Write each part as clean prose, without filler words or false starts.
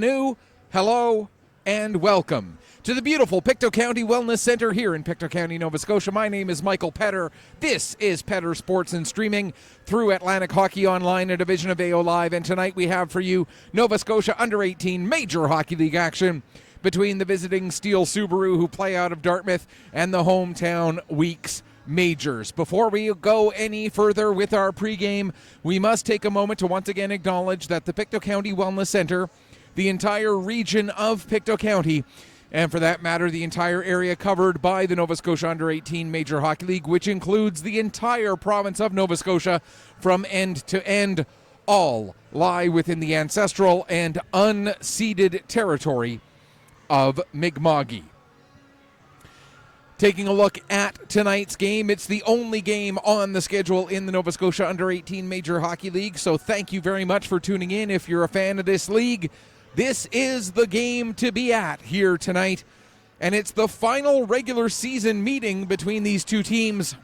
New, hello, and welcome to the beautiful Pictou County Wellness Center here in Pictou County, Nova Scotia. My name is Michael Petter. This is Petter Sports and Streaming through Atlantic Hockey Online, a division of AO Live. And tonight we have for you Nova Scotia Under-18 Major Hockey League action between the visiting Steele Subaru, who play out of Dartmouth, and the hometown Weeks Majors. Before we go any further with our pregame, we must take a moment to once again acknowledge that the Pictou County Wellness Center, the entire region of Pictou County, and for that matter, the entire area covered by the Nova Scotia Under-18 Major Hockey League, which includes the entire province of Nova Scotia from end to end, all lie within the ancestral and unceded territory of Mi'kma'ki. Taking a look at tonight's game, it's the only game on the schedule in the Nova Scotia Under-18 Major Hockey League, so thank you very much for tuning in. If you're a fan of this league, this is the game to be at here tonight, and it's the final regular season meeting between these two teams.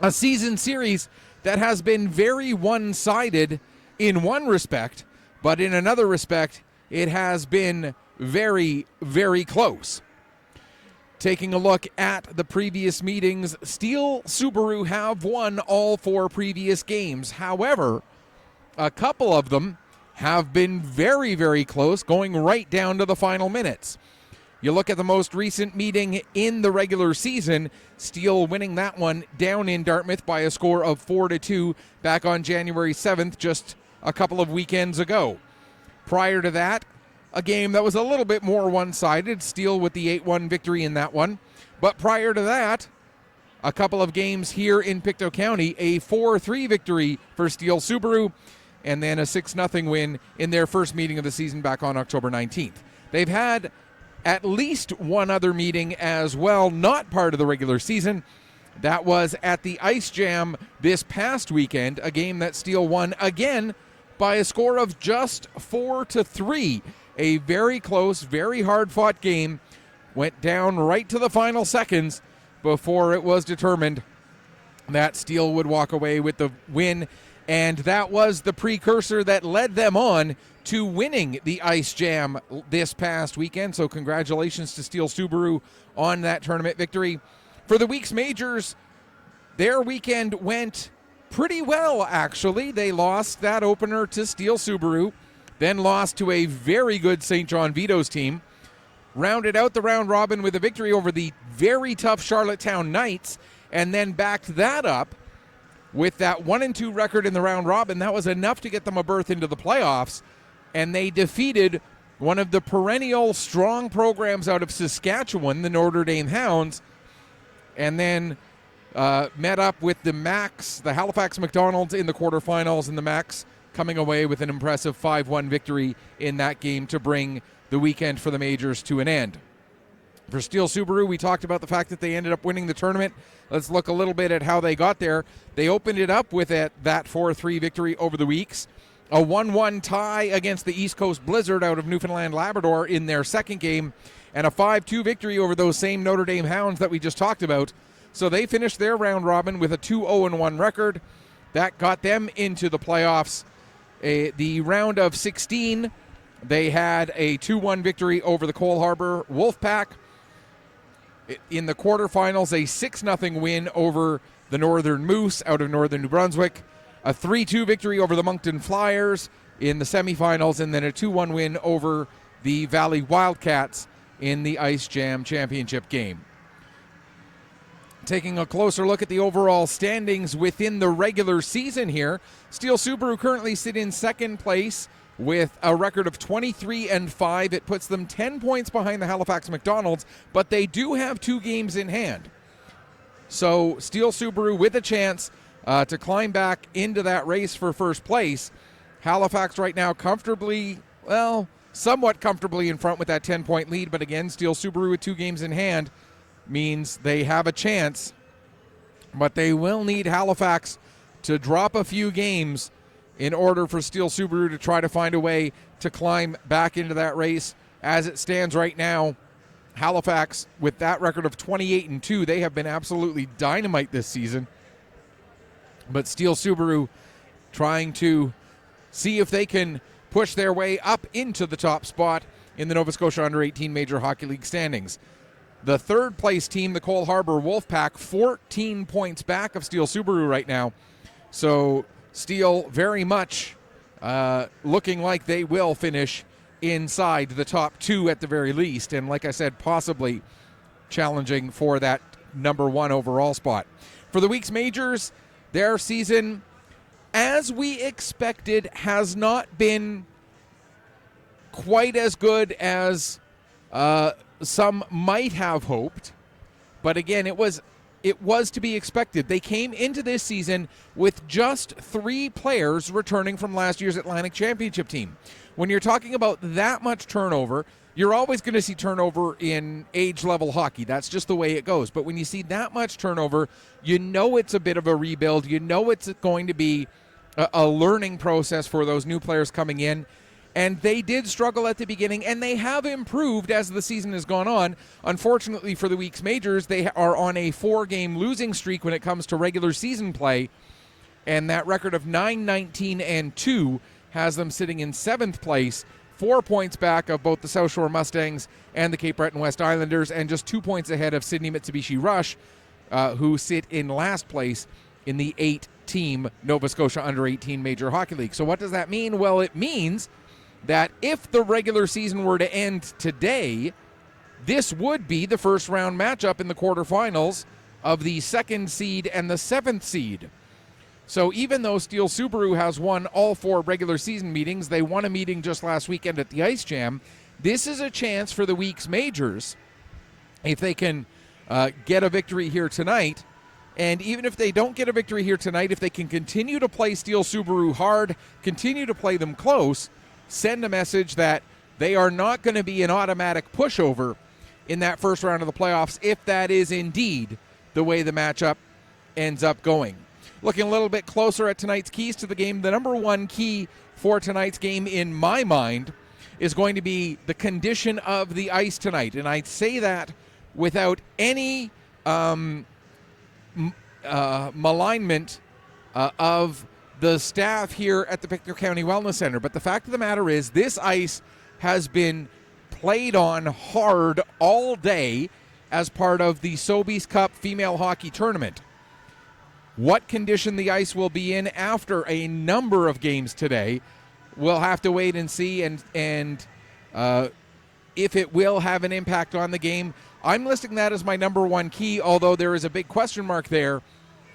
A season series that has been very one-sided in one respect, but in another respect, it has been very, very close. Taking a look at the previous meetings, Steele Subaru have won all four previous games. However, a couple of them have been very, very close, going right down to the final minutes. You look at the most recent meeting in the regular season, Steele winning that one down in Dartmouth by a score of 4-2 back on January 7th, just a couple of weekends ago. Prior to that, a game that was a little bit more one-sided, Steele with the 8-1 victory in that one. But prior to that, a couple of games here in Pictou County, a 4-3 victory for Steele Subaru, and then a 6-0 win in their first meeting of the season back on October 19th. They've had at least one other meeting as well, not part of the regular season. That was at the Ice Jam this past weekend, a game that Steele won again by a score of just 4-3. A very close, very hard-fought game. Went down right to the final seconds before it was determined that Steele would walk away with the win. And that was the precursor that led them on to winning the Ice Jam this past weekend. So congratulations to Steele Subaru on that tournament victory. For the Weeks Majors, their weekend went pretty well, actually. They lost that opener to Steele Subaru, then lost to a very good St. John Vito's team, rounded out the round robin with a victory over the very tough Charlottetown Knights, and then backed that up with that 1-2 record in the round robin. That was enough to get them a berth into the playoffs, and they defeated one of the perennial strong programs out of Saskatchewan, the Notre Dame Hounds, and then met up with the Max, the Halifax McDonald's, in the quarterfinals, and the Max coming away with an impressive 5-1 victory in that game to bring the weekend for the Majors to an end. For Steele Subaru, we talked about the fact that they ended up winning the tournament. Let's look a little bit at how they got there. They opened it up with that 4-3 victory over the Weeks, a 1-1 tie against the East Coast Blizzard out of Newfoundland Labrador in their second game, and a 5-2 victory over those same Notre Dame Hounds that we just talked about. So they finished their round robin with a 2-0-1 record. That got them into the playoffs. The round of 16, they had a 2-1 victory over the Cole Harbour Wolfpack. In the quarterfinals, a 6-0 win over the Northern Moose out of Northern New Brunswick, a 3-2 victory over the Moncton Flyers in the semifinals, and then a 2-1 win over the Valley Wildcats in the Ice Jam Championship game. Taking a closer look at the overall standings within the regular season here, Steele Subaru currently sit in second place with a record of 23-5. It puts them 10 points behind the Halifax McDonald's, but they do have 2 games in hand. So Steele Subaru with a chance to climb back into that race for first place. Halifax right now comfortably, somewhat comfortably in front with that 10-point lead, but again, Steele Subaru with 2 games in hand means they have a chance, but they will need Halifax to drop a few games in order for Steele Subaru to try to find a way to climb back into that race. As it stands right now, Halifax, with that record of 28-2, they have been absolutely dynamite this season. But Steele Subaru trying to see if they can push their way up into the top spot in the Nova Scotia Under-18 Major Hockey League standings. The third place team, the Cole Harbour Wolfpack, 14 points back of Steele Subaru right now. So Steele very much looking like they will finish inside the top two at the very least. And like I said, possibly challenging for that number one overall spot. For the week's majors, their season, as we expected, has not been quite as good as some might have hoped, but again, it was to be expected. They came into this season with just 3 players returning from last year's Atlantic Championship team. When you're talking about that much turnover, you're always going to see turnover in age-level hockey. That's just the way it goes. But when you see that much turnover, you know it's a bit of a rebuild. You know it's going to be a learning process for those new players coming in. And they did struggle at the beginning, and they have improved as the season has gone on. Unfortunately for the week's majors, they are on a 4-game losing streak when it comes to regular season play, and that record of 9-19-2 has them sitting in 7th place, 4 points back of both the South Shore Mustangs and the Cape Breton West Islanders, and just 2 points ahead of Sydney Mitsubishi Rush, who sit in last place in the 8-team Nova Scotia Under-18 Major Hockey League. So what does that mean? Well, it means that if the regular season were to end today, this would be the first round matchup in the quarterfinals of the 2nd seed and the 7th seed. So even though Steele Subaru has won all 4 regular season meetings, they won a meeting just last weekend at the Ice Jam, this is a chance for the week's majors, if they can get a victory here tonight. And even if they don't get a victory here tonight, if they can continue to play Steele Subaru hard, continue to play them close, send a message that they are not going to be an automatic pushover in that first round of the playoffs if that is indeed the way the matchup ends up going. Looking a little bit closer at tonight's keys to the game, the number one key for tonight's game in my mind is going to be the condition of the ice tonight. And I'd say that without any malignment of the staff here at the Pictou County Wellness Center. But the fact of the matter is, this ice has been played on hard all day as part of the Sobeys Cup Female Hockey Tournament. What condition the ice will be in after a number of games today, we'll have to wait and see, and if it will have an impact on the game. I'm listing that as my number one key, although there is a big question mark there.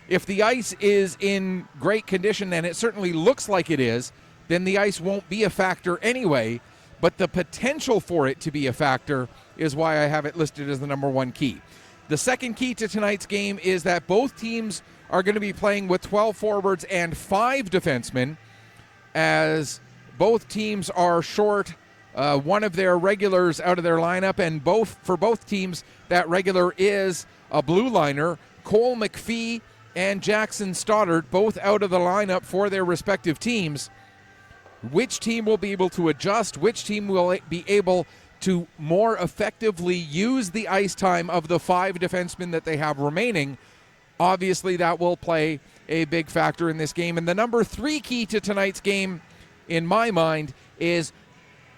If the ice is in great condition, and it certainly looks like it is, then the ice won't be a factor anyway. But the potential for it to be a factor is why I have it listed as the number one key. The second key to tonight's game is that both teams are going to be playing with 12 forwards and 5 defensemen, as both teams are short one of their regulars out of their lineup, and for both teams, that regular is a blue liner. Cole McPhee and Jackson Stoddard both out of the lineup for their respective teams. Which team will be able to adjust? Which team will be able to more effectively use the ice time of the 5 defensemen that they have remaining? Obviously, that will play a big factor in this game. And the number 3 key to tonight's game, in my mind, is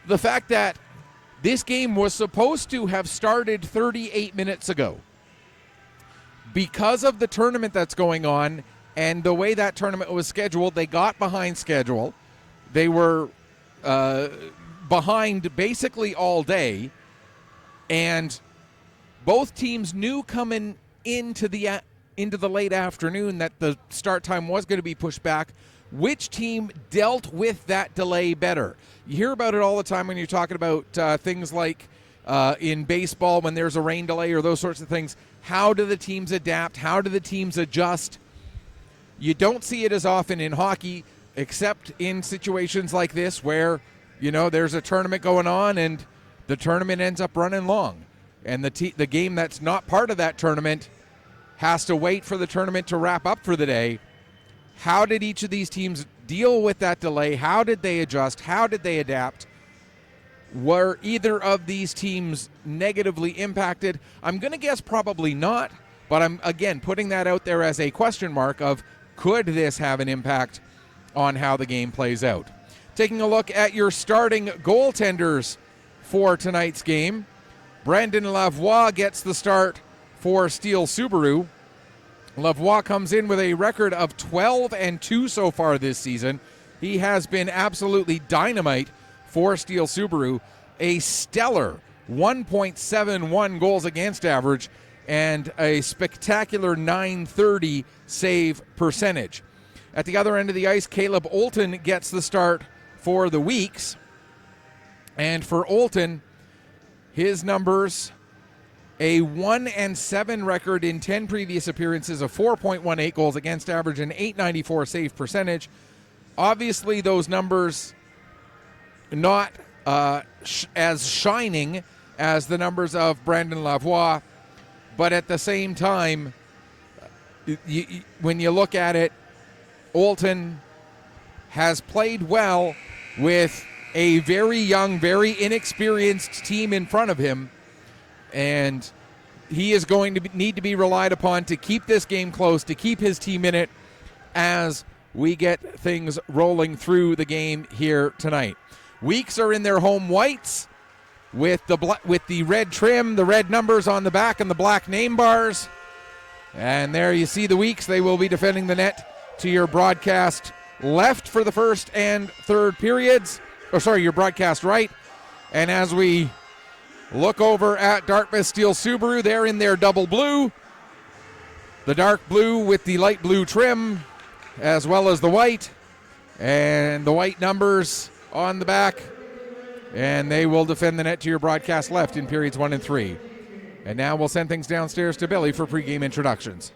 the fact that this game was supposed to have started 38 minutes ago. Because of the tournament that's going on and the way that tournament was scheduled, they got behind schedule. They were behind basically all day, and both teams knew coming into the late afternoon that the start time was going to be pushed back. Which team dealt with that delay better? You hear about it all the time when you're talking about things like in baseball when there's a rain delay or those sorts of things. How do the teams adapt? How do the teams adjust? You don't see it as often in hockey, except in situations like this where, there's a tournament going on and the tournament ends up running long. And the game that's not part of that tournament has to wait for the tournament to wrap up for the day. How did each of these teams deal with that delay? How did they adjust? How did they adapt? Were either of these teams negatively impacted? I'm going to guess probably not, but I'm, again, putting that out there as a question mark of could this have an impact on how the game plays out. Taking a look at your starting goaltenders for tonight's game. Brandon Lavoie gets the start for Steele Subaru. Lavoie comes in with a record of 12-2 so far this season. He has been absolutely dynamite for Steele Subaru. A stellar 1.71 goals against average and a spectacular .930 save percentage. At the other end of the ice, Caleb Olton gets the start for the Weeks. And for Olton, his numbers: a 1-7 record in 10 previous appearances, of 4.18 goals against average, and .894 save percentage. Obviously, those numbers not as shining as the numbers of Brandon Lavoie, but at the same time, when you look at it, Olton has played well with a very young, very inexperienced team in front of him, and he is going to need to be relied upon to keep this game close, to keep his team in it as we get things rolling through the game here tonight. Weeks are in their home whites with the red trim, the red numbers on the back, and the black name bars. And there you see the Weeks. They will be defending the net to your broadcast left for the first and third periods. Your broadcast right. And as we look over at Dartmouth Steele Subaru, they're in their double blue. The dark blue with the light blue trim, as well as the white. And the white numbers on the back. And they will defend the net to your broadcast left in periods 1 and 3. And now we'll send things downstairs to Billy for pregame introductions.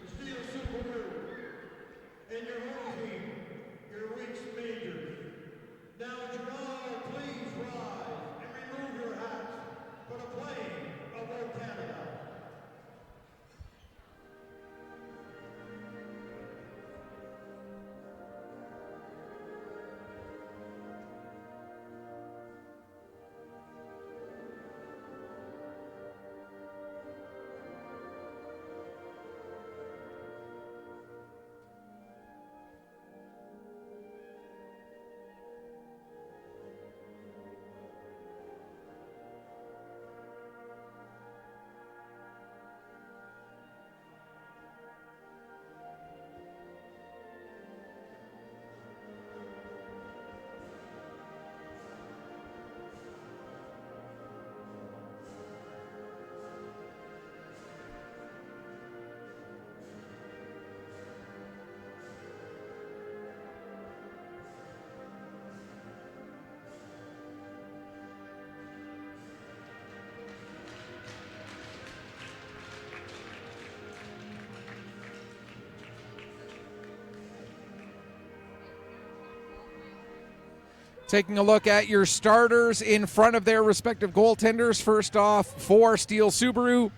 Taking a look at your starters in front of their respective goaltenders. First off, for Steele Subaru,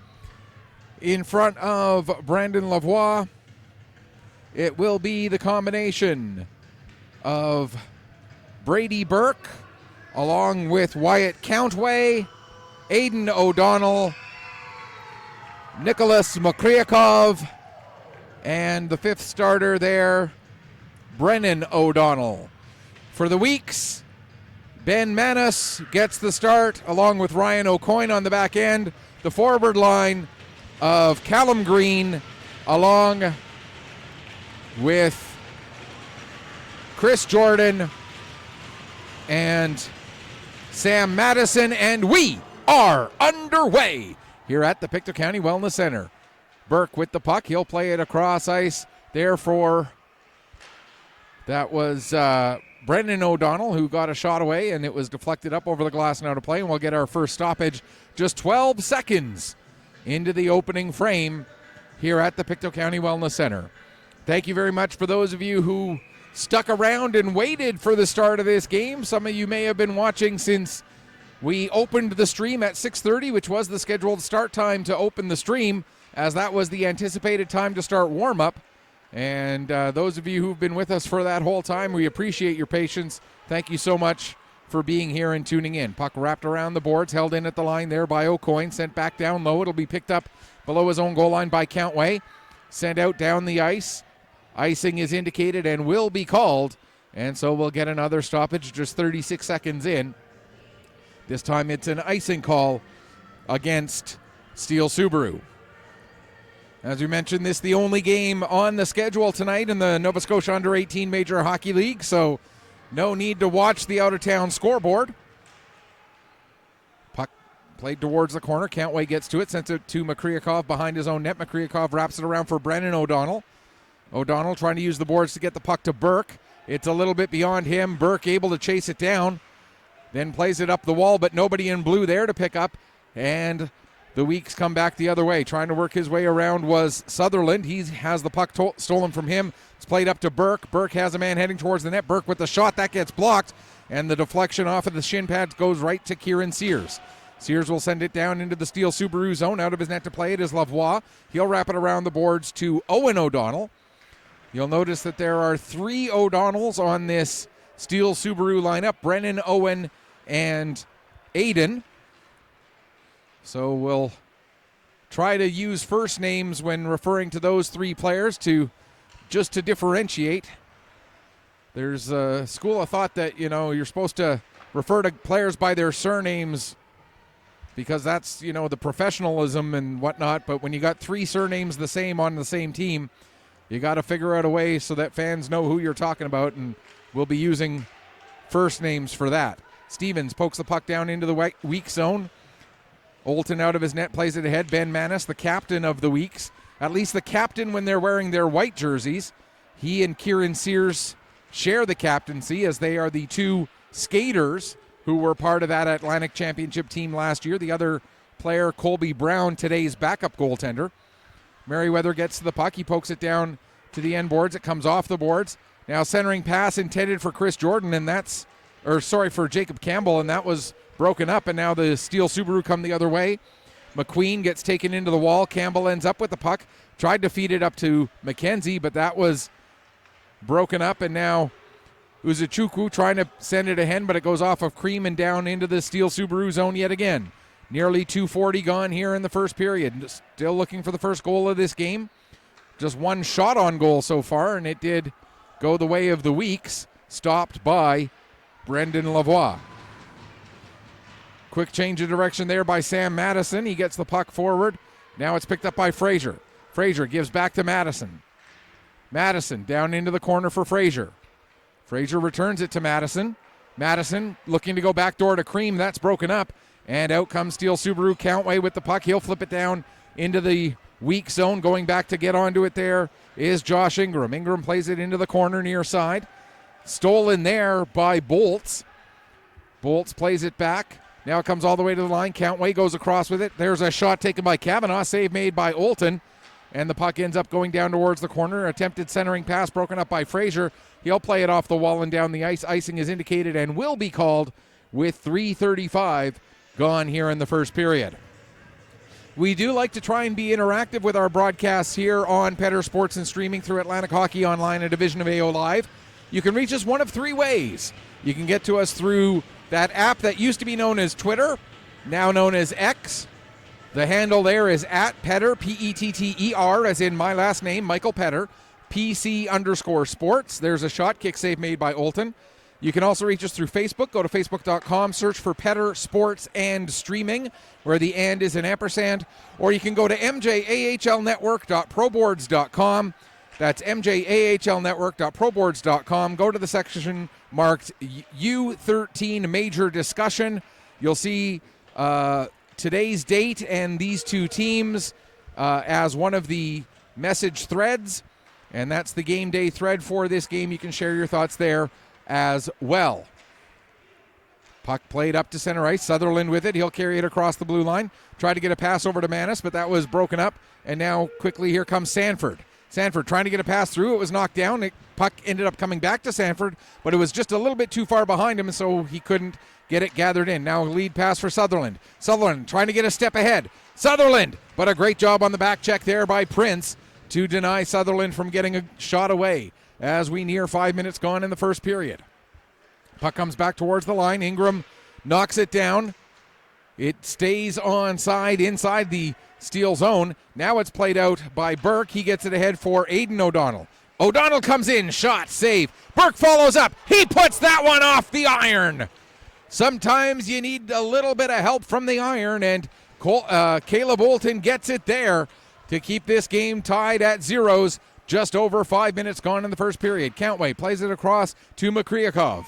in front of Brandon Lavoie, it will be the combination of Brady Burke, along with Wyatt Countway, Aidan O'Donnell, Nicholas Makryakov, and the fifth starter there, Brennan O'Donnell. For the Weeks, Ben Manis gets the start along with Ryan O'Coin on the back end. The forward line of Callum Green along with Chris Jordan and Sam Madison, and we are underway here at the Pictou County Wellness Center. Burke with the puck. He'll play it across ice there for, that was Brendan O'Donnell, who got a shot away, and it was deflected up over the glass and out of play, and we'll get our first stoppage just 12 seconds into the opening frame here at the Pictou County Wellness Center. Thank you very much for those of you who stuck around and waited for the start of this game. Some of you may have been watching since we opened the stream at 6:30, which was the scheduled start time to open the stream, as that was the anticipated time to start warm-up. And those of you who've been with us for that whole time, we appreciate your patience. Thank you so much for being here and tuning in. Puck wrapped around the boards, held in at the line there by O'Coin, sent back down low. It'll be picked up below his own goal line by Countway. Sent out down the ice. Icing is indicated and will be called. And so we'll get another stoppage just 36 seconds in. This time it's an icing call against Steele Subaru. As we mentioned, this is the only game on the schedule tonight in the Nova Scotia Under-18 Major Hockey League, so no need to watch the out-of-town scoreboard. Puck played towards the corner. Cantway gets to it, sends it to Makryakov behind his own net. Makryakov wraps it around for Brennan O'Donnell. O'Donnell trying to use the boards to get the puck to Burke. It's a little bit beyond him. Burke able to chase it down, then plays it up the wall, but nobody in blue there to pick up, and the Weeks come back the other way. Trying to work his way around was Sutherland. He has the puck stolen from him. It's played up to Burke. Burke has a man heading towards the net. Burke with the shot. That gets blocked, and the deflection off of the shin pads goes right to Kieran Sears. Sears will send it down into the Steele Subaru zone. Out of his net to play it is Lavoie. He'll wrap it around the boards to Owen O'Donnell. You'll notice that there are 3 O'Donnells on this Steele Subaru lineup. Brennan, Owen, and Aiden. So we'll try to use first names when referring to those 3 players to differentiate. There's a school of thought that, you're supposed to refer to players by their surnames because that's, the professionalism and whatnot. But when you got 3 surnames the same on the same team, you got to figure out a way so that fans know who you're talking about, and we'll be using first names for that. Stevens pokes the puck down into the weak zone. Olton out of his net plays it ahead. Ben Manis, the captain of the Weeks. At least the captain when they're wearing their white jerseys. He and Kieran Sears share the captaincy as they are the 2 skaters who were part of that Atlantic Championship team last year. The other player, Colby Brown, today's backup goaltender. Merriweather gets to the puck. He pokes it down to the end boards. It comes off the boards. Now centering pass intended for Chris Jordan, and for Jacob Campbell, and that was broken up, and now the Steele Subaru come the other way. McQueen gets taken into the wall. Campbell ends up with the puck. Tried to feed it up to McKenzie, but that was broken up, and now Uzuchukwu trying to send it ahead, but it goes off of Cream and down into the Steele Subaru zone yet again. Nearly 2:40 gone here in the first period. Still looking for the first goal of this game. Just 1 shot on goal so far, and it did go the way of the Weeks, stopped by Brendan Lavoie. Quick change of direction there by Sam Madison. He gets the puck forward. Now it's picked up by Fraser. Fraser gives back to Madison. Madison down into the corner for Fraser. Fraser returns it to Madison. Madison looking to go back door to Cream. That's broken up. And out comes Steele Subaru. Countway with the puck. He'll flip it down into the weak zone. Going back to get onto it there is Josh Ingram. Ingram plays it into the corner near side. Stolen there by Bolts. Bolts plays it back. Now it comes all the way to the line. Countway goes across with it. There's a shot taken by Kavanaugh. Save made by Olton. And the puck ends up going down towards the corner. Attempted centering pass broken up by Fraser. He'll play it off the wall and down the ice. Icing is indicated and will be called with 3:35 gone here in the first period. We do like to try and be interactive with our broadcasts here on Petter Sports and streaming through Atlantic Hockey Online, a division of AO Live. You can reach us one of 3 ways. You can get to us through that app that used to be known as Twitter, now known as X. The handle there is at Petter, P-E-T-T-E-R, as in my last name, Michael Petter, PC_sports. There's a shot kick save made by Olton. You can also reach us through Facebook. Go to facebook.com, search for Petter Sports and Streaming, where the and is an ampersand. Or you can go to mjahlnetwork.proboards.com. That's mjahlnetwork.proboards.com. Go to the section marked U13 Major Discussion. You'll see today's date and these 2 teams as one of the message threads. And that's the game day thread for this game. You can share your thoughts there as well. Puck played up to center ice. Sutherland with it. He'll carry it across the blue line. Tried to get a pass over to Manis, but that was broken up. And now quickly here comes Sanford. Sanford trying to get a pass through. It was knocked down. Puck ended up coming back to Sanford, but it was just a little bit too far behind him, so he couldn't get it gathered in. Now a lead pass for Sutherland. Sutherland trying to get a step ahead. Sutherland, but a great job on the back check there by Prince to deny Sutherland from getting a shot away as we near 5 minutes gone in the first period. Puck comes back towards the line. Ingram knocks it down. It stays onside inside the Steele zone. Now it's played out by Burke. He gets it ahead for Aiden O'Donnell. O'Donnell comes in, shot, save. Burke follows up. He puts that one off the iron. Sometimes you need a little bit of help from the iron, and Caleb Olton gets it there to keep this game tied at zeros. Just over 5 minutes gone in the first period. Countway plays it across to Makryakov.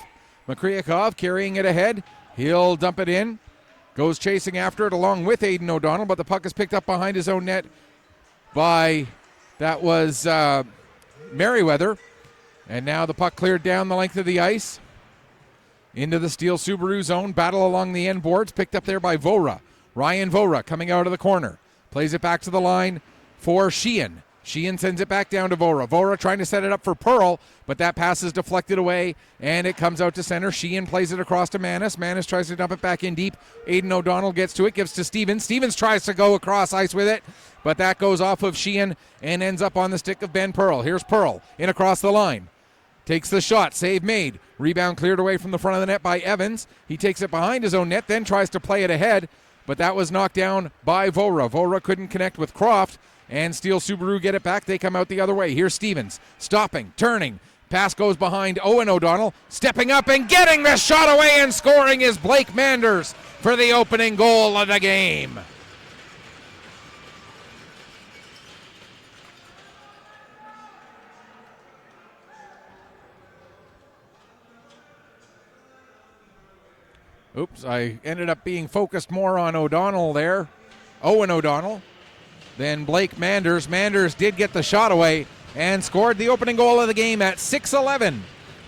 Makryakov carrying it ahead. He'll dump it in. Goes chasing after it along with Aiden O'Donnell, but the puck is picked up behind his own net by, that was Merriweather. And now the puck cleared down the length of the ice into the Steele Subaru zone. Battle along the end boards, picked up there by Vora. Ryan Vora coming out of the corner. Plays it back to the line for Sheehan. Sheehan sends it back down to Vora. Vora trying to set it up for Pearl, but that pass is deflected away, and it comes out to center. Sheehan plays it across to Manis. Manis tries to dump it back in deep. Aiden O'Donnell gets to it, gives to Stevens. Stevens tries to go across ice with it, but that goes off of Sheehan and ends up on the stick of Ben Pearl. Here's Pearl in across the line. Takes the shot, save made. Rebound cleared away from the front of the net by Evans. He takes it behind his own net, then tries to play it ahead, but that was knocked down by Vora. Vora couldn't connect with Croft, and Steele Subaru get it back. They come out the other way. Here's Stevens, stopping, turning. Pass goes behind Owen O'Donnell, stepping up and getting the shot away, and scoring is Blake Manders for the opening goal of the game. Oops, I ended up being focused more on O'Donnell there, Owen O'Donnell, than Blake Manders. Manders did get the shot away and scored the opening goal of the game at 6:11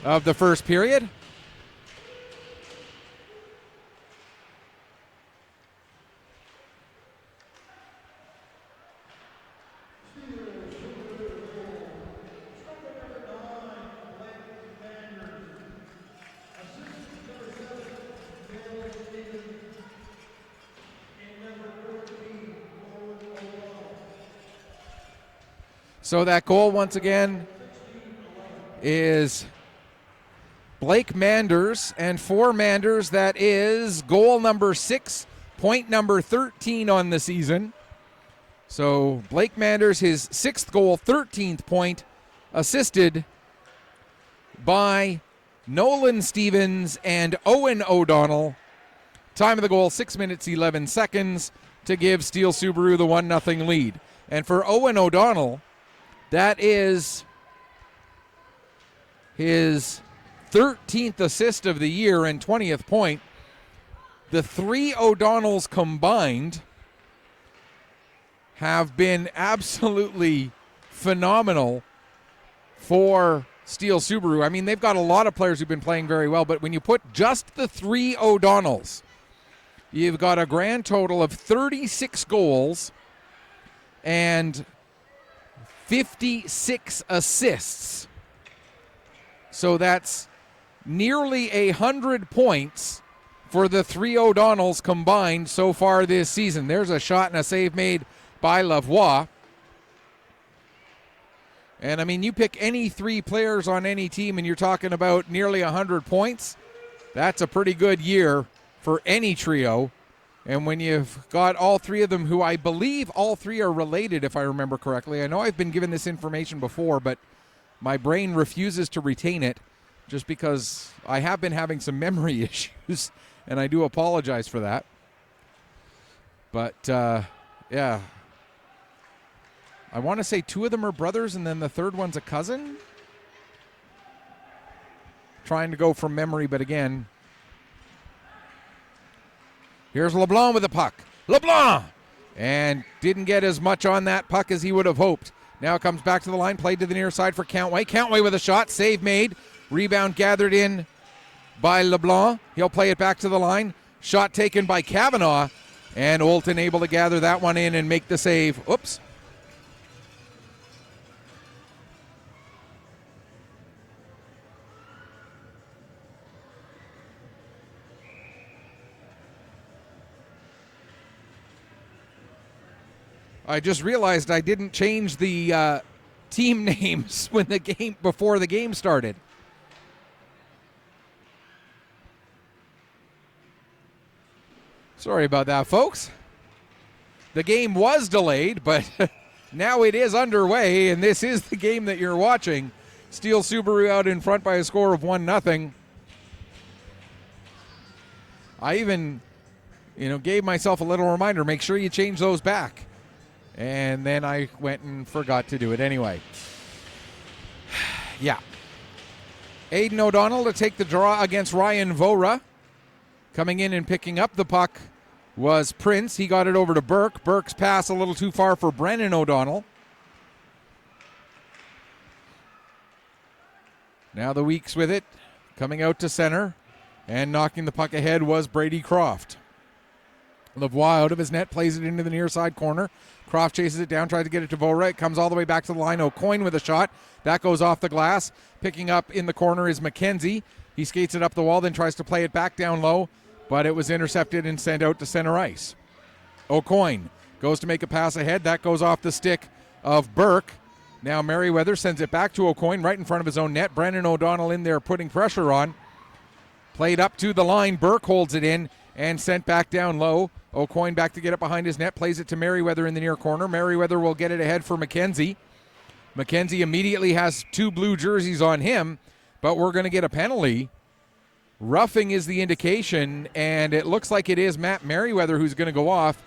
of the first period. So that goal, once again, is Blake Manders, and for Manders, that is goal number 6, point number 13 on the season. So Blake Manders, his 6th goal, 13th point, assisted by Nolan Stevens and Owen O'Donnell. Time of the goal, 6 minutes, 11 seconds to give Steele Subaru the 1-0 lead. And for Owen O'Donnell, that is his 13th assist of the year and 20th point. The 3 O'Donnells combined have been absolutely phenomenal for Steele Subaru. I mean, they've got a lot of players who've been playing very well, but when you put just the 3 O'Donnells, you've got a grand total of 36 goals and 56 assists. So that's nearly 100 points for the 3 O'Donnells combined so far this season. There's a shot and a save made by Lavoie. And I mean, you pick any 3 players on any team and you're talking about nearly 100 points. That's a pretty good year for any trio. And when you've got all 3 of them, who I believe all 3 are related, if I remember correctly. I know I've been given this information before, but my brain refuses to retain it just because I have been having some memory issues, and I do apologize for that. But, yeah. I want to say 2 of them are brothers, and then the third one's a cousin. Trying to go from memory, but again, here's LeBlanc with the puck. LeBlanc! And didn't get as much on that puck as he would have hoped. Now it comes back to the line, played to the near side for Countway. Countway with a shot, save made. Rebound gathered in by LeBlanc. He'll play it back to the line. Shot taken by Kavanaugh. And Olton able to gather that one in and make the save. Oops. I just realized I didn't change the team names before the game started. Sorry about that, folks. The game was delayed, but now it is underway, and this is the game that you're watching. Steele Subaru out in front by a score of 1-0. I even, gave myself a little reminder, make sure you change those back. And then I went and forgot to do it anyway. Yeah. Aidan O'Donnell to take the draw against Ryan Vora. Coming in and picking up the puck was Prince. He got it over to Burke. Burke's pass a little too far for Brennan O'Donnell. Now the Weeks with it. Coming out to center. And knocking the puck ahead was Brady Croft. Lavoie out of his net, plays it into the near side corner. Croft chases it down, tries to get it to Vora. It comes all the way back to the line. O'Coin with a shot. That goes off the glass. Picking up in the corner is McKenzie. He skates it up the wall, then tries to play it back down low, but it was intercepted and sent out to center ice. O'Coin goes to make a pass ahead. That goes off the stick of Burke. Now Merriweather sends it back to O'Coin right in front of his own net. Brennan O'Donnell in there putting pressure on. Played up to the line. Burke holds it in and sent back down low. O'Coin back to get it behind his net. Plays it to Merriweather in the near corner. Merriweather will get it ahead for McKenzie. McKenzie immediately has 2 blue jerseys on him, but we're going to get a penalty. Roughing is the indication, and it looks like it is Matt Merriweather who's going to go off.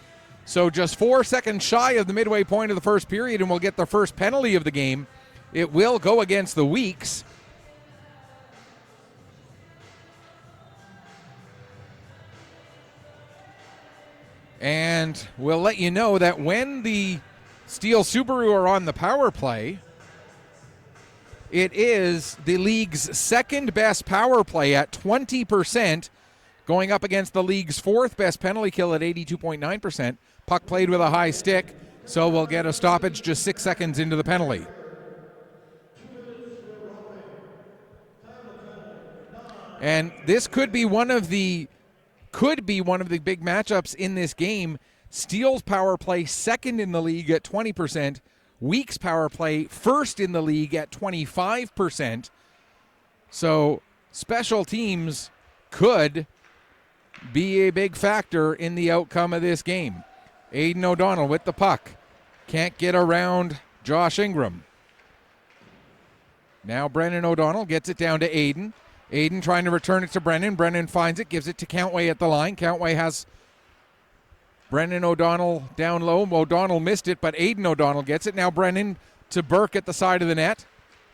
So just 4 seconds shy of the midway point of the first period, and we'll get the first penalty of the game. It will go against the Weeks. And we'll let you know that when the Steele Subaru are on the power play, it is the league's second best power play at 20%, going up against the league's fourth best penalty kill at 82.9%. Puck played with a high stick, so we'll get a stoppage just 6 seconds into the penalty. And this could be one of the big matchups in this game. Steele's power play second in the league at 20%. Weeks power play first in the league at 25%. So special teams could be a big factor in the outcome of this game. Aidan O'Donnell with the puck. Can't get around Josh Ingram. Now Brennan O'Donnell gets it down to Aidan. Aidan trying to return it to Brennan. Brennan finds it, gives it to Countway at the line. Countway has Brennan O'Donnell down low. O'Donnell missed it, but Aidan O'Donnell gets it. Now Brennan to Burke at the side of the net.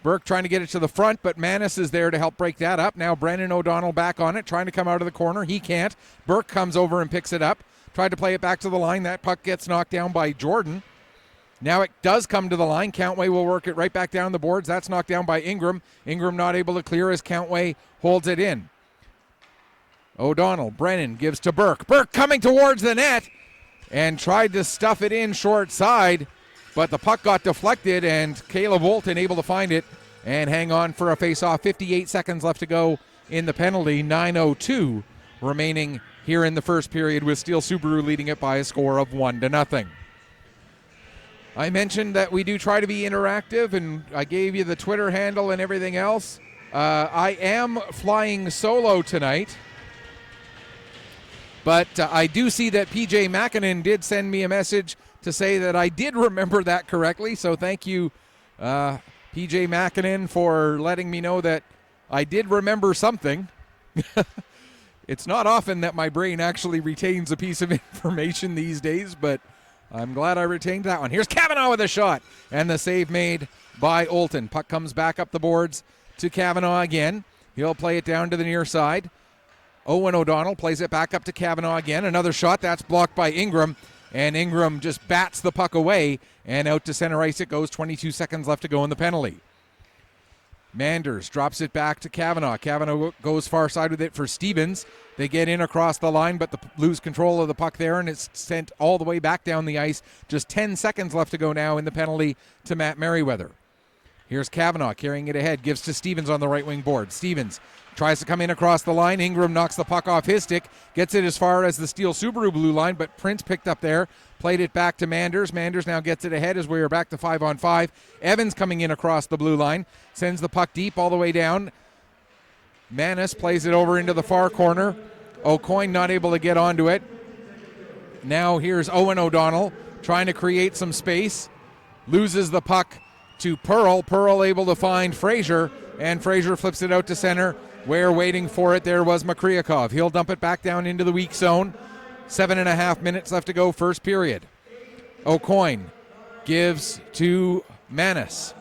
Burke trying to get it to the front, but Manis is there to help break that up. Now Brennan O'Donnell back on it, trying to come out of the corner. He can't. Burke comes over and picks it up. Tried to play it back to the line. That puck gets knocked down by Jordan. Now it does come to the line. Countway will work it right back down the boards. That's knocked down by Ingram. Ingram not able to clear as Countway holds it in. O'Donnell, Brennan gives to Burke. Burke coming towards the net and tried to stuff it in short side, but the puck got deflected and Caleb Wolton able to find it and hang on for a face-off. 58 seconds left to go in the penalty. 9:02 remaining here in the first period with Steele Subaru leading it by a score of 1-0. I mentioned that we do try to be interactive, and I gave you the Twitter handle and everything else. I am flying solo tonight, but I do see that PJ Makinen did send me a message to say that I did remember that correctly, so thank you, PJ Makinen, for letting me know that I did remember something. It's not often that my brain actually retains a piece of information these days, but I'm glad I retained that one. Here's Cavanaugh with a shot, and the save made by Olton. Puck comes back up the boards to Cavanaugh again. He'll play it down to the near side. Owen O'Donnell plays it back up to Cavanaugh again. Another shot, that's blocked by Ingram, and Ingram just bats the puck away, and out to center ice it goes. 22 seconds left to go in the penalty. Manders drops it back to Cavanaugh. Cavanaugh goes far side with it for Stevens. They get in across the line, but lose control of the puck there, and it's sent all the way back down the ice. Just 10 seconds left to go now in the penalty to Matt Merriweather. Here's Cavanaugh carrying it ahead, gives to Stevens on the right wing board. Stevens tries to come in across the line. Ingram knocks the puck off his stick, gets it as far as the Steele Subaru blue line, but Prince picked up there, played it back to Manders. Manders now gets it ahead as we are back to 5-on-5. Evans coming in across the blue line, sends the puck deep all the way down. Manis plays it over into the far corner. O'Coin not able to get onto it. Now here's Owen O'Donnell trying to create some space. loses the puck to Pearl. Pearl able to find Fraser, and Fraser flips it out to center, where waiting for it there was Makryakov. He'll dump it back down into the weak zone. 7.5 minutes left to go, first period. O'Coin gives to Manis.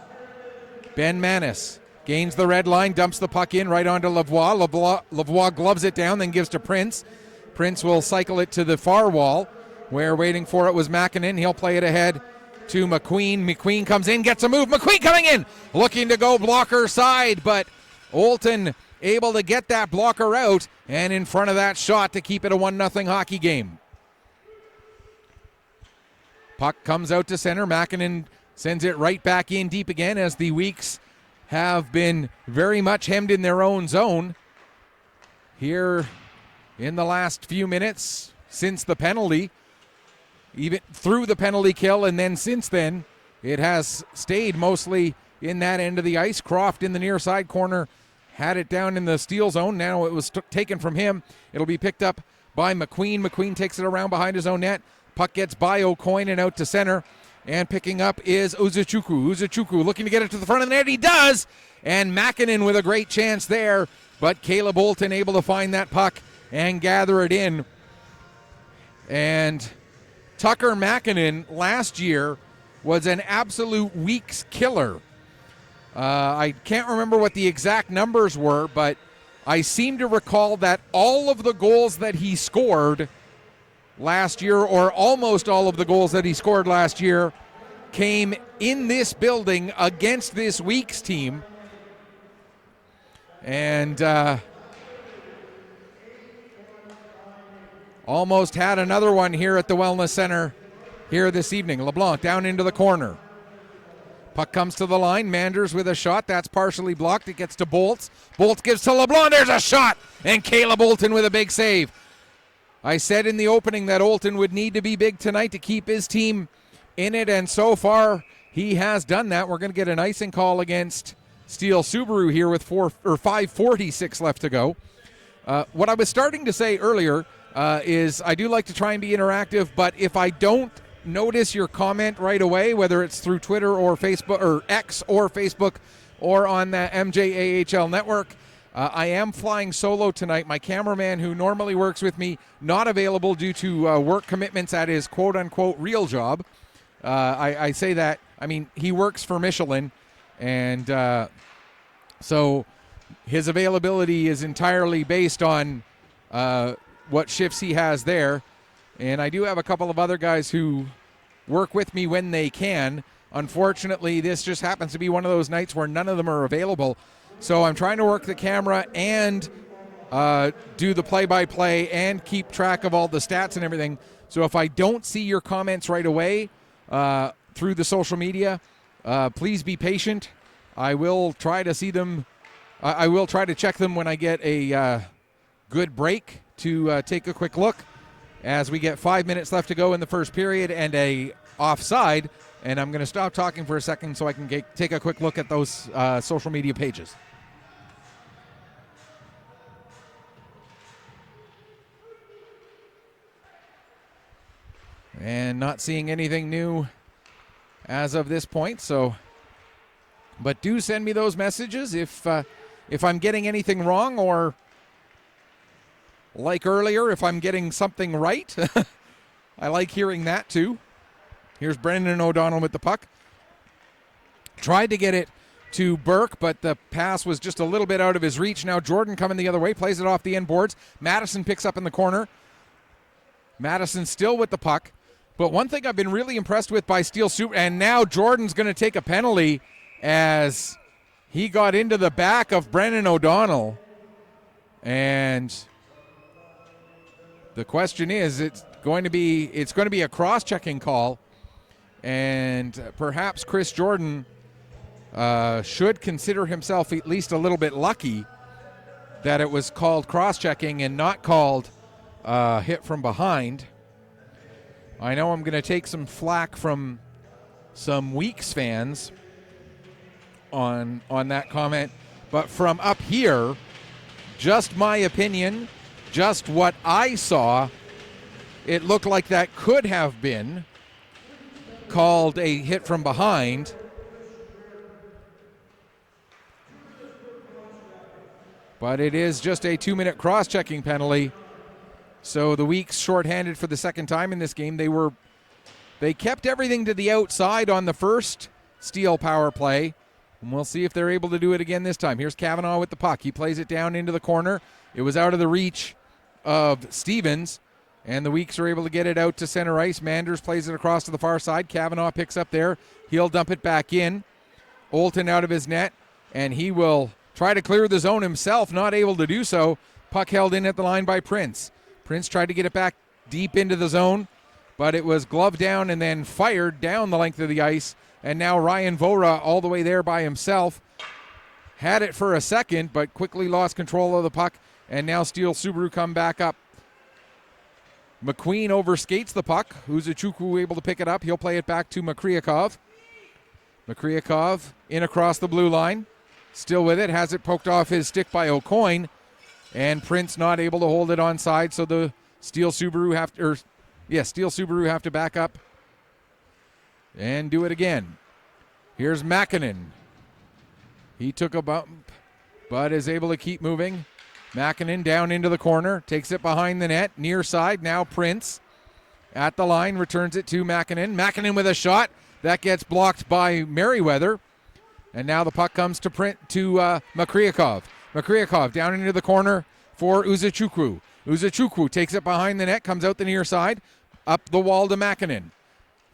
Ben Manis gains the red line, dumps the puck in right onto Lavoie. Lavoie gloves it down, then gives to Prince. Prince will cycle it to the far wall, where waiting for it was Makinen. He'll play it ahead to McQueen. McQueen comes in, gets a move. McQueen coming in, looking to go blocker side, but Olton able to get that blocker out and in front of that shot to keep it a 1-0 hockey game. Puck comes out to center. Makinen sends it right back in deep again, as the Weeks have been very much hemmed in their own zone here in the last few minutes since the penalty, even through the penalty kill, and then since then it has stayed mostly in that end of the ice. Croft in the near side corner had it down in the Steele zone. Now it was taken from him. It'll be picked up by McQueen. McQueen takes it around behind his own net. Puck gets by O'Coin and out to center. And picking up is Uzuchukwu. Uzuchukwu looking to get it to the front of the net. He does! And Makinen with a great chance there. But Caleb Olton able to find that puck and gather it in. And Tucker Makinen last year was an absolute Weeks killer. I can't remember what the exact numbers were, but I seem to recall that all of the goals that he scored last year, or almost all of the goals that he scored last year, came in this building against this Weeks team. And almost had another one here at the Wellness Center here this evening. LeBlanc down into the corner. Puck comes to the line. Manders with a shot. That's partially blocked. It gets to Bolts. Bolts gives to LeBlanc. There's a shot. And Caleb Olton with a big save. I said in the opening that Olton would need to be big tonight to keep his team in it, and so far he has done that. We're going to get an icing call against Steele Subaru here with 5:46 left to go. What I was starting to say earlier is I do like to try and be interactive, but if I don't notice your comment right away, whether it's through Twitter or Facebook or X or Facebook or on the MJAHL network, I am flying solo tonight. My cameraman, who normally works with me, not available due to work commitments at his quote-unquote real job. I say that, I mean, he works for Michelin, and so his availability is entirely based on what shifts he has there. And I do have a couple of other guys who work with me when they can. Unfortunately, this just happens to be one of those nights where none of them are available. So I'm trying to work the camera and do the play-by-play and keep track of all the stats and everything. So if I don't see your comments right away through the social media, please be patient. I will try to see them. I will try to check them when I get a good break to take a quick look, as we get 5 minutes left to go in the first period and a offside. And I'm going to stop talking for a second so I can take a quick look at those social media pages. And not seeing anything new as of this point. So, but do send me those messages if I'm getting anything wrong, or like earlier, if I'm getting something right. I like hearing that too. Here's Brendan O'Donnell with the puck. Tried to get it to Burke, but the pass was just a little bit out of his reach. Now Jordan coming the other way, plays it off the end boards. Madison picks up in the corner. Madison still with the puck. But one thing I've been really impressed with by Steele Super, and now Jordan's going to take a penalty as he got into the back of Brendan O'Donnell. And the question is, it's going to be a cross-checking call. And perhaps Chris Jordan should consider himself at least a little bit lucky that it was called cross-checking and not called hit from behind. I know I'm going to take some flack from some Weeks fans on that comment, but from up here, just my opinion, just what I saw, it looked like that could have been called a hit from behind. But it is just a 2-minute cross-checking penalty. So the Weeks shorthanded for the second time in this game. They kept everything to the outside on the first Steele power play. And we'll see if they're able to do it again this time. Here's Kavanaugh with the puck. He plays it down into the corner. It was out of the reach of Stevens. And the Weeks are able to get it out to center ice. Manders plays it across to the far side. Kavanaugh picks up there. He'll dump it back in. Olton out of his net. And he will try to clear the zone himself. Not able to do so. Puck held in at the line by Prince. Prince tried to get it back deep into the zone, but it was gloved down and then fired down the length of the ice. And now Ryan Vora all the way there by himself. Had it for a second, but quickly lost control of the puck. And now Steele Subaru come back up. McQueen overskates the puck. Uzuchukwu able to pick it up. He'll play it back to Makryakov. Makryakov in across the blue line. Still with it. Has it poked off his stick by O'Coin. And Prince not able to hold it onside, so the Steele Subaru have to back up and do it again. Here's Makinen. He took a bump, but is able to keep moving. Makinen down into the corner, takes it behind the net, near side. Now Prince at the line, returns it to Makinen. Makinen with a shot that gets blocked by Merriweather, and now the puck comes to Makryakov. Makryakov down into the corner for Uzuchukwu. Uzuchukwu takes it behind the net, comes out the near side, up the wall to Makinen.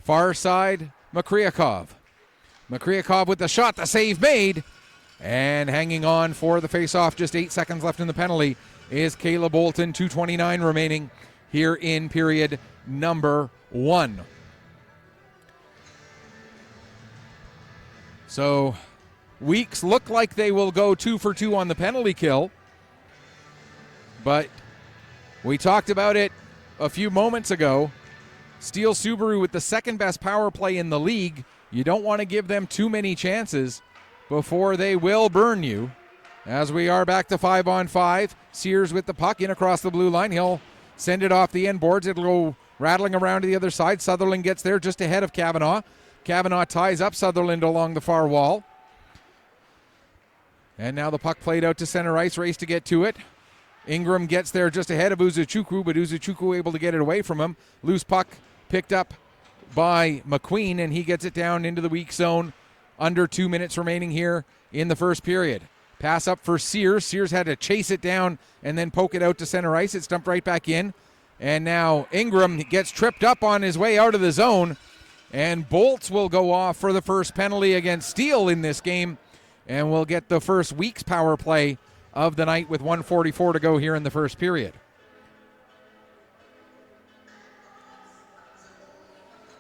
Far side, Makryakov. Makryakov with the shot, the save made, and hanging on for the face-off. Just 8 seconds left in the penalty is Caleb Olton. 2:29 remaining here in period number 1. So Weeks look like they will go 2 for 2 on the penalty kill. But we talked about it a few moments ago. Steele Subaru with the second best power play in the league. You don't want to give them too many chances before they will burn you. As we are back to 5-on-5. Sears with the puck in across the blue line. He'll send it off the end boards. It'll go rattling around to the other side. Sutherland gets there just ahead of Kavanaugh. Kavanaugh ties up Sutherland along the far wall. And now the puck played out to center ice, race to get to it. Ingram gets there just ahead of Uzuchukwu, but Uzuchukwu able to get it away from him. Loose puck picked up by McQueen, and he gets it down into the weak zone. Under 2 minutes remaining here in the first period. Pass up for Sears. Sears had to chase it down and then poke it out to center ice. It's dumped right back in. And now Ingram gets tripped up on his way out of the zone. And Bolts will go off for the first penalty against Steele in this game. And we'll get the first Weeks power play of the night with 1:44 to go here in the first period.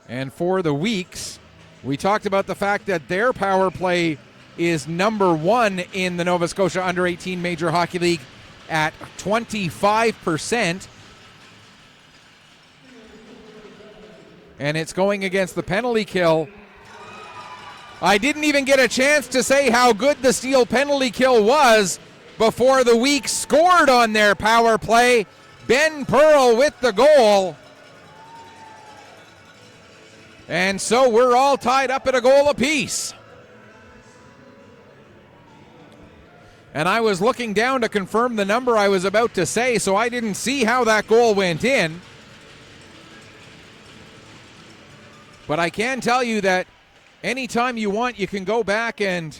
And for the Weeks, we talked about the fact that their power play is number 1 in the Nova Scotia Under-18 Major Hockey League at 25%. And it's going against the penalty kill. I didn't even get a chance to say how good the Steele penalty kill was before the Weeks scored on their power play. Ben Pearl with the goal. And so we're all tied up at a goal apiece. And I was looking down to confirm the number I was about to say, so I didn't see how that goal went in. But I can tell you that anytime you want, you can go back and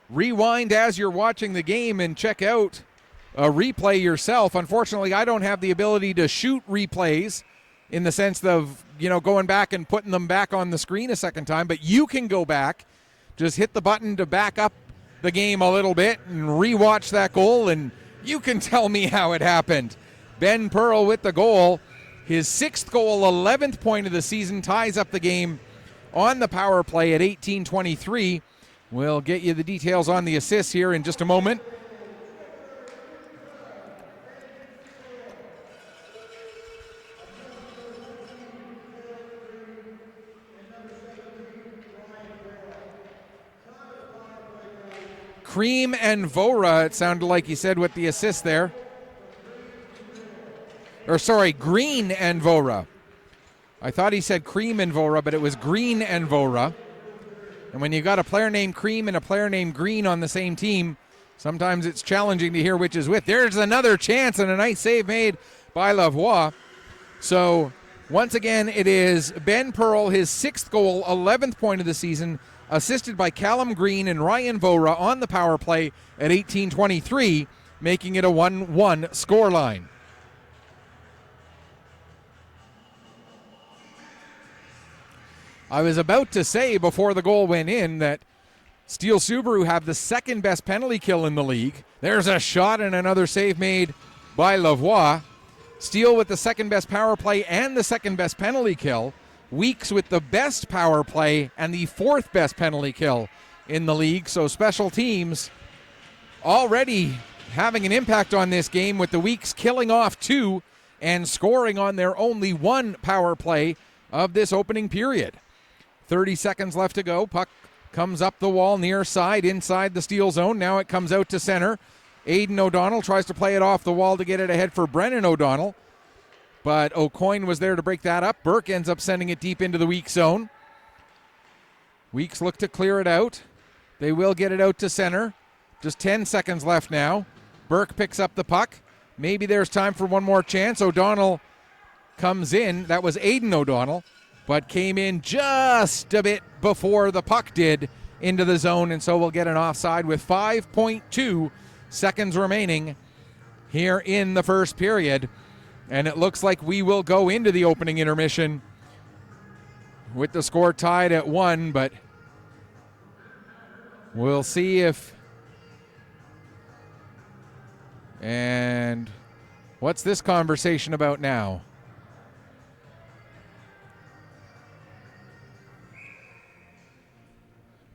rewind as you're watching the game and check out a replay yourself. Unfortunately, I don't have the ability to shoot replays in the sense of, going back and putting them back on the screen a second time. But you can go back, just hit the button to back up the game a little bit and rewatch that goal, and you can tell me how it happened. Ben Pearl with the goal. His 6th goal, 11th point of the season, ties up the game on the power play at 18:23. We'll get you the details on the assists here in just a moment. Cream and Vora, it sounded like he said with the assist there. Green and Vora. I thought he said Cream and Vora, but it was Green and Vora. And when you got a player named Cream and a player named Green on the same team, sometimes it's challenging to hear which is which. There's another chance and a nice save made by Lavoie. So once again, it is Ben Pearl, his 6th goal, 11th point of the season, assisted by Callum Green and Ryan Vora on the power play at 18:23, making it a 1-1 scoreline. I was about to say before the goal went in that Steele Subaru have the 2nd best penalty kill in the league. There's a shot and another save made by Lavoie. Steele with the 2nd best power play and the 2nd best penalty kill. Weeks with the best power play and the 4th best penalty kill in the league. So special teams already having an impact on this game, with the Weeks killing off 2 and scoring on their only 1 power play of this opening period. 30 seconds left to go. Puck comes up the wall near side inside the Steele zone. Now it comes out to center. Aidan O'Donnell tries to play it off the wall to get it ahead for Brennan O'Donnell, but O'Coin was there to break that up. Burke ends up sending it deep into the Weeks zone. Weeks look to clear it out. They will get it out to center. Just 10 seconds left now. Burke picks up the puck. Maybe there's time for one more chance. O'Donnell comes in. That was Aidan O'Donnell, but came in just a bit before the puck did into the zone, and so we'll get an offside with 5.2 seconds remaining here in the first period. And it looks like we will go into the opening intermission with the score tied at 1, but we'll see if... And what's this conversation about now?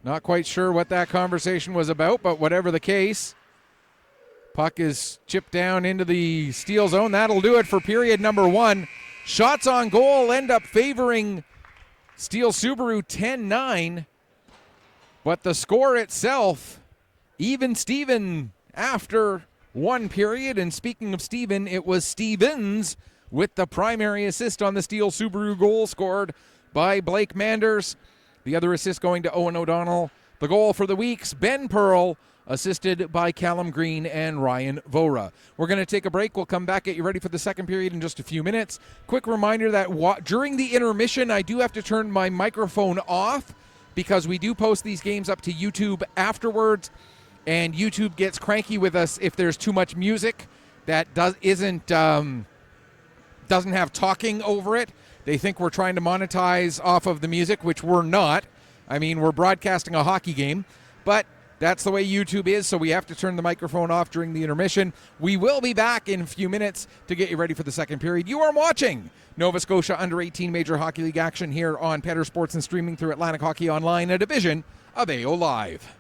Not quite sure what that conversation was about, but whatever the case, puck is chipped down into the Steele zone. That'll do it for period number 1. Shots on goal end up favoring Steele Subaru 10-9, but the score itself, even Steven after 1 period. And speaking of Steven, it was Stevens with the primary assist on the Steele Subaru goal, scored by Blake Manders. The other assist going to Owen O'Donnell. The goal for the Weeks, Ben Pearl, assisted by Callum Green and Ryan Vora. We're going to take a break. We'll come back, get you ready for the second period in just a few minutes. Quick reminder that during the intermission, I do have to turn my microphone off because we do post these games up to YouTube afterwards, and YouTube gets cranky with us if there's too much music that doesn't have talking over it. They think we're trying to monetize off of the music, which we're not. I mean, we're broadcasting a hockey game, but that's the way YouTube is, so we have to turn the microphone off during the intermission. We will be back in a few minutes to get you ready for the second period. You are watching Nova Scotia Under-18 Major Hockey League action here on Petter Sports and streaming through Atlantic Hockey Online, a division of AO Live.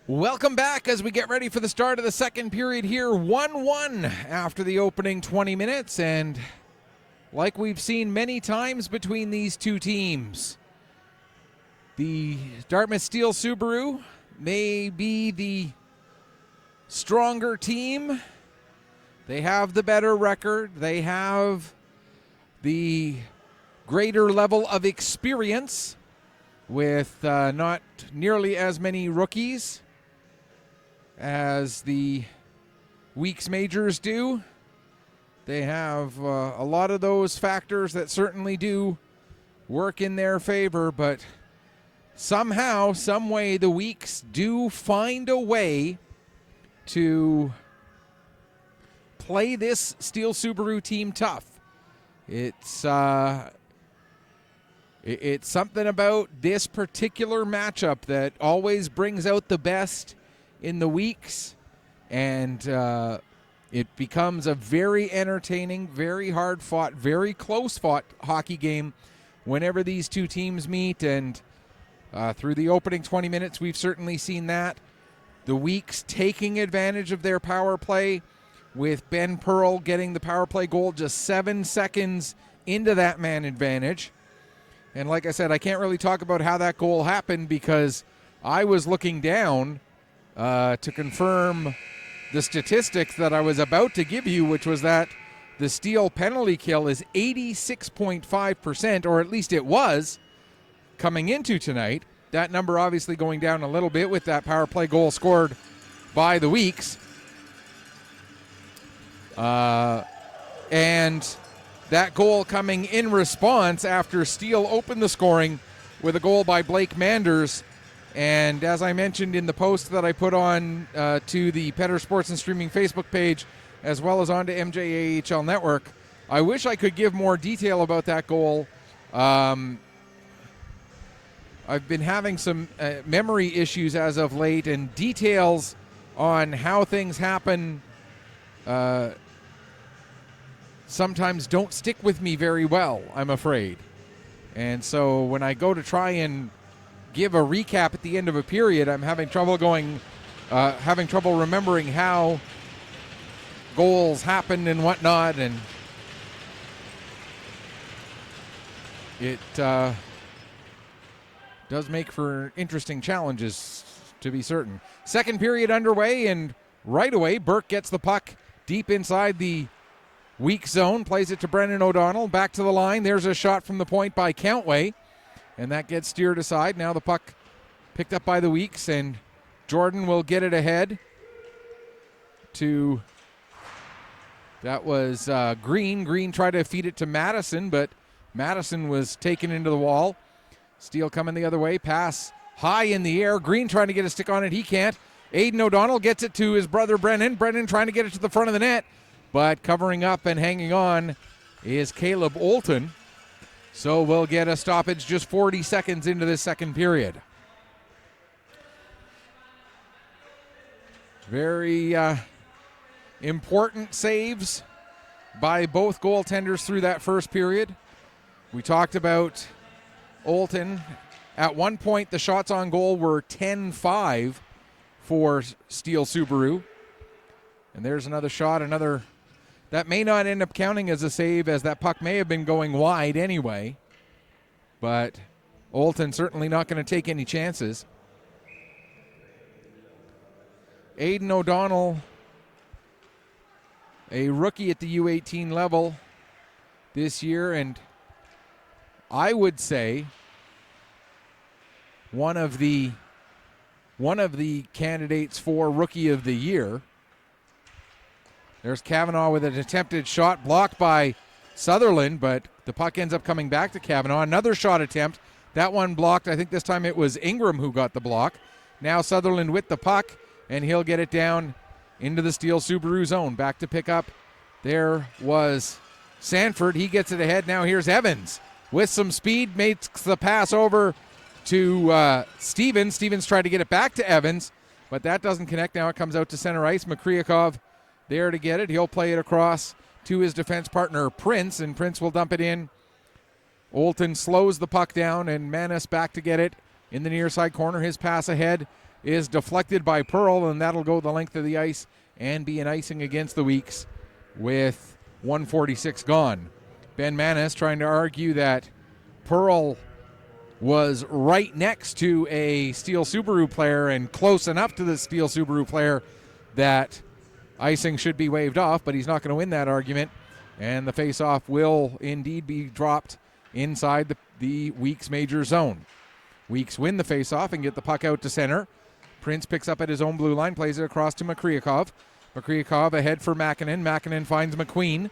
Welcome back as we get ready for the start of the second period here. 1-1 after the opening 20 minutes. And like we've seen many times between these two teams, the Dartmouth Steele Subaru may be the stronger team. They have the better record. They have the greater level of experience with not nearly as many rookies as the Weeks Majors do. They have a lot of those factors that certainly do work in their favor, but somehow, some way, the Weeks do find a way to play this Steele Subaru team tough. It's something about this particular matchup that always brings out the best in the Weeks, and it becomes a very entertaining, very hard-fought, very close-fought hockey game whenever these two teams meet. And through the opening 20 minutes, we've certainly seen that. The Weeks taking advantage of their power play, with Ben Pearl getting the power play goal just 7 seconds into that man advantage. And like I said, I can't really talk about how that goal happened because I was looking down to confirm the statistics that I was about to give you, which was that the Steele penalty kill is 86.5%, or at least it was coming into tonight. That number obviously going down a little bit with that power play goal scored by the Weeks. And that goal coming in response after Steele opened the scoring with a goal by Blake Manders. And as I mentioned in the post that I put on to the Petter Sports and Streaming Facebook page, as well as onto MJAHL Network, I wish I could give more detail about that goal. I've been having some memory issues as of late, and details on how things happen sometimes don't stick with me very well, I'm afraid. And so when I go to try and give a recap at the end of a period, I'm having trouble remembering how goals happened and whatnot, and it does make for interesting challenges, to be certain. Second period underway, and right away, Burke gets the puck deep inside the Weak zone, plays it to Brendan O'Donnell, back to the line. There's a shot from the point by Countway, and that gets steered aside. Now the puck picked up by the Weeks, and Jordan will get it ahead to, that was Green. Green tried to feed it to Madison, but Madison was taken into the wall. Steele coming the other way, pass high in the air. Green trying to get a stick on it, he can't. Aiden O'Donnell gets it to his brother Brennan. Brennan trying to get it to the front of the net, but covering up and hanging on is Caleb Olton. So we'll get a stoppage just 40 seconds into this second period. Very important saves by both goaltenders through that first period. We talked about Olton. At one point, the shots on goal were 10-5 for Steele Subaru. And there's another shot, that may not end up counting as a save, as that puck may have been going wide anyway. But Olton certainly not going to take any chances. Aiden O'Donnell, a rookie at the U18 level this year, and I would say one of the candidates for Rookie of the Year. There's Cavanaugh with an attempted shot blocked by Sutherland, but the puck ends up coming back to Cavanaugh. Another shot attempt. That one blocked. I think this time it was Ingram who got the block. Now Sutherland with the puck, and he'll get it down into the Steele Subaru zone. Back to pick up. There was Sanford. He gets it ahead. Now here's Evans with some speed. Makes the pass over to Stevens. Stevens tried to get it back to Evans, but that doesn't connect. Now it comes out to center ice. Makryakov there to get it. He'll play it across to his defense partner, Prince, and Prince will dump it in. Olton slows the puck down, and Manis back to get it in the near side corner. His pass ahead is deflected by Pearl, and that'll go the length of the ice and be an icing against the Weeks with 1:46 gone. Ben Manis trying to argue that Pearl was right next to a Steele Subaru player and close enough to the Steele Subaru player that icing should be waved off, but he's not going to win that argument, and the face-off will indeed be dropped inside the Weeks major zone. Weeks win the face-off and get the puck out to center. Prince picks up at his own blue line, plays it across to Makryakov. Makryakov ahead for Makinen. Makinen finds McQueen.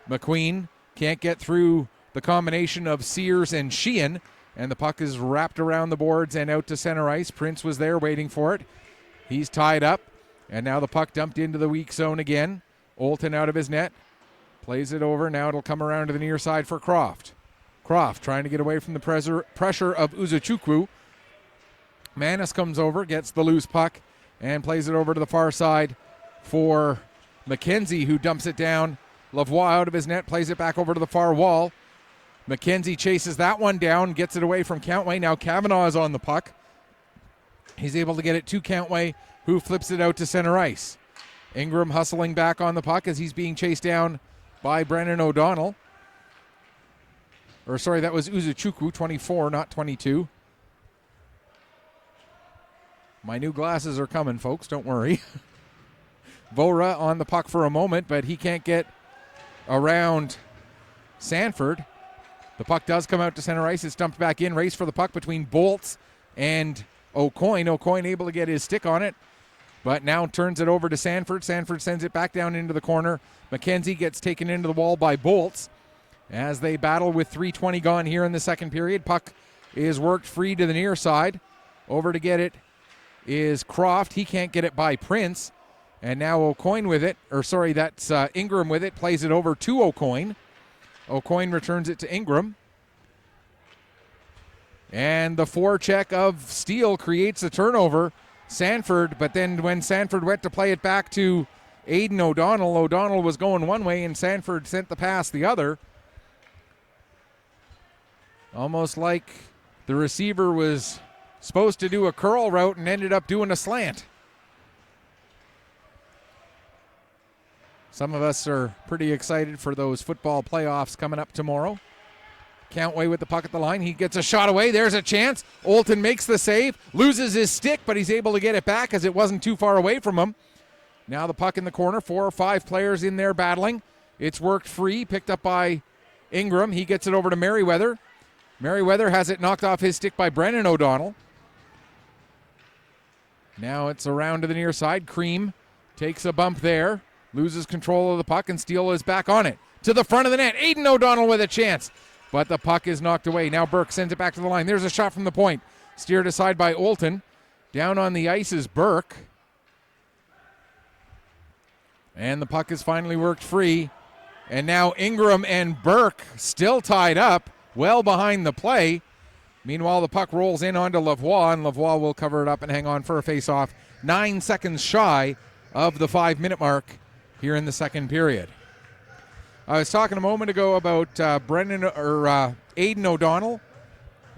McQueen can't get through the combination of Sears and Sheehan, and the puck is wrapped around the boards and out to center ice. Prince was there waiting for it. He's tied up, and now the puck dumped into the weak zone again. Olton out of his net. Plays it over. Now it'll come around to the near side for Croft. Croft trying to get away from the pressure of Uzuchukwu. Manis comes over, gets the loose puck, and plays it over to the far side for McKenzie, who dumps it down. Lavoie out of his net, plays it back over to the far wall. McKenzie chases that one down, gets it away from Countway. Now Kavanaugh is on the puck. He's able to get it to Countway, who flips it out to center ice. Ingram hustling back on the puck as he's being chased down by Brennan O'Donnell. Or sorry, that was Uzuchukwu, 24, not 22. My new glasses are coming, folks, don't worry. Vora on the puck for a moment, but he can't get around Sanford. The puck does come out to center ice. It's dumped back in. Race for the puck between Bolts and O'Coin. O'Coin able to get his stick on it, but now turns it over to Sanford. Sanford sends it back down into the corner. McKenzie gets taken into the wall by Bolts as they battle with 3:20 gone here in the second period. Puck is worked free to the near side. Over to get it is Croft. He can't get it by Prince. And now O'Coin with it, or sorry, that's Ingram with it, plays it over to O'Coin. O'Coin returns it to Ingram. And the forecheck of Steele creates a turnover. Sanford, but then when Sanford went to play it back to Aiden O'Donnell, O'Donnell was going one way and Sanford sent the pass the other. Almost like the receiver was supposed to do a curl route and ended up doing a slant. Some of us are pretty excited for those football playoffs coming up tomorrow. Countway with the puck at the line. He gets a shot away. There's a chance. Olton makes the save. Loses his stick, but he's able to get it back as it wasn't too far away from him. Now the puck in the corner. 4 or 5 players in there battling. It's worked free. Picked up by Ingram. He gets it over to Merriweather. Merriweather has it knocked off his stick by Brennan O'Donnell. Now it's around to the near side. Cream takes a bump there. Loses control of the puck, and Steele is back on it. To the front of the net. Aiden O'Donnell with a chance. But the puck is knocked away. Now Burke sends it back to the line. There's a shot from the point. Steered aside by Olton. Down on the ice is Burke. And the puck is finally worked free. And now Ingram and Burke still tied up, well behind the play. Meanwhile, the puck rolls in onto Lavoie, and Lavoie will cover it up and hang on for a face-off. 9 seconds shy of the 5-minute mark here in the second period. I was talking a moment ago about Aiden O'Donnell,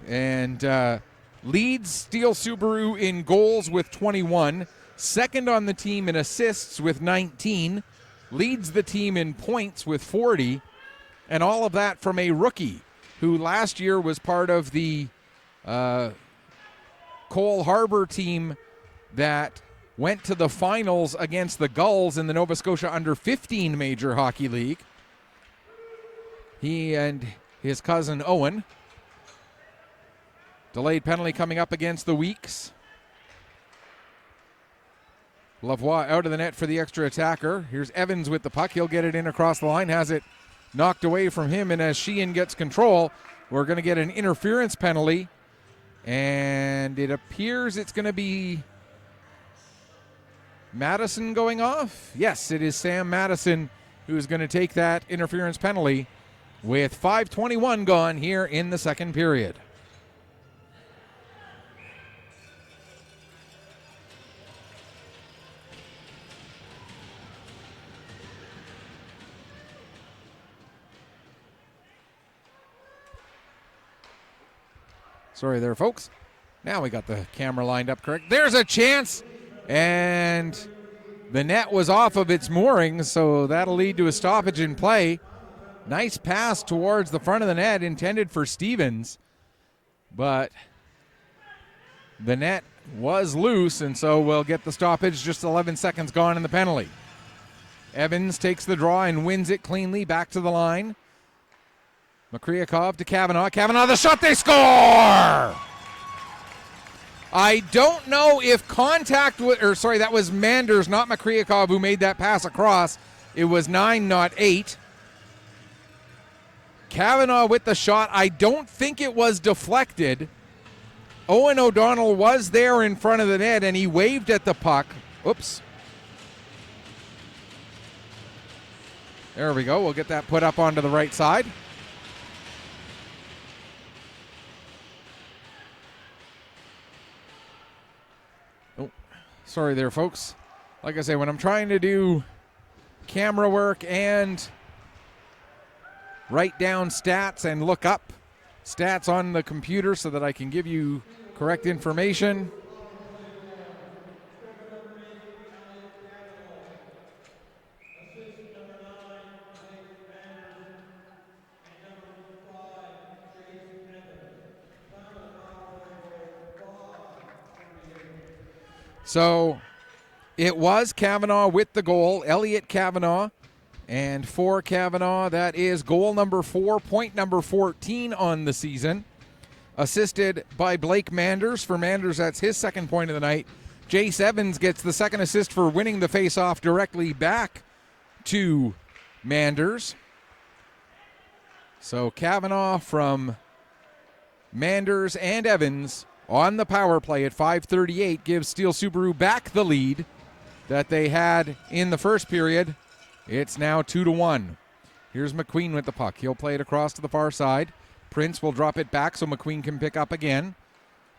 and leads Steele Subaru in goals with 21, second on the team in assists with 19, leads the team in points with 40, and all of that from a rookie who last year was part of the Cole Harbour team that went to the finals against the Gulls in the Nova Scotia Under-15 Major Hockey League. He and his cousin Owen. Delayed penalty coming up against the Weeks. Lavoie out of the net for the extra attacker. Here's Evans with the puck. He'll get it in across the line. Has it knocked away from him, and as Sheehan gets control, we're going to get an interference penalty. And it appears it's going to be Madison going off. Yes, it is Sam Madison who's going to take that interference penalty with 5:21 gone here in the second period. Sorry there, folks. Now we got the camera lined up correct. There's a chance, and the net was off of its moorings, so that'll lead to a stoppage in play. Nice pass towards the front of the net intended for Stevens, but the net was loose, and so we'll get the stoppage. Just 11 seconds gone in the penalty. Evans takes the draw and wins it cleanly back to the line. Makryakov to Kavanaugh. Kavanaugh, the shot, they score! I don't know if that was Manders, not Makryakov, who made that pass across. It was 9, not 8. Kavanaugh with the shot. I don't think it was deflected. Owen O'Donnell was there in front of the net, and he waved at the puck. Oops. There we go. We'll get that put up onto the right side. Oh, sorry there, folks. Like I say, when I'm trying to do camera work and write down stats and look up stats on the computer so that I can give you correct information. So it was Kavanaugh with the goal, Elliot Kavanaugh. And for Kavanaugh, that is goal number 4, point number 14 on the season. Assisted by Blake Manders. For Manders, that's his second point of the night. Jace Evans gets the second assist for winning the faceoff directly back to Manders. So Kavanaugh from Manders and Evans on the power play at 5:38 gives Steele Subaru back the lead that they had in the first period. It's now 2-1. Here's McQueen with the puck. He'll play it across to the far side. Prince will drop it back so McQueen can pick up again.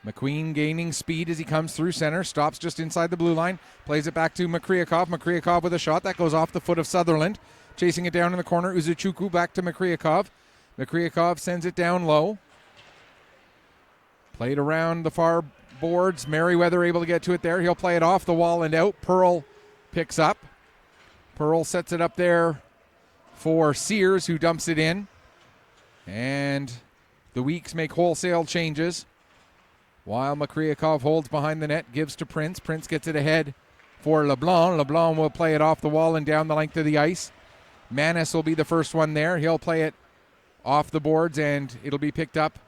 McQueen gaining speed as he comes through center. Stops just inside the blue line. Plays it back to Makryakov. Makryakov with a shot that goes off the foot of Sutherland. Chasing it down in the corner. Uzuchuku back to Makryakov. Makryakov sends it down low. Played around the far boards. Merriweather able to get to it there. He'll play it off the wall and out. Pearl picks up. Pearl sets it up there for Sears, who dumps it in. And the Weeks make wholesale changes. While Makryakov holds behind the net, gives to Prince. Prince gets it ahead for LeBlanc. LeBlanc will play it off the wall and down the length of the ice. Manis will be the first one there. He'll play it off the boards, and it'll be picked up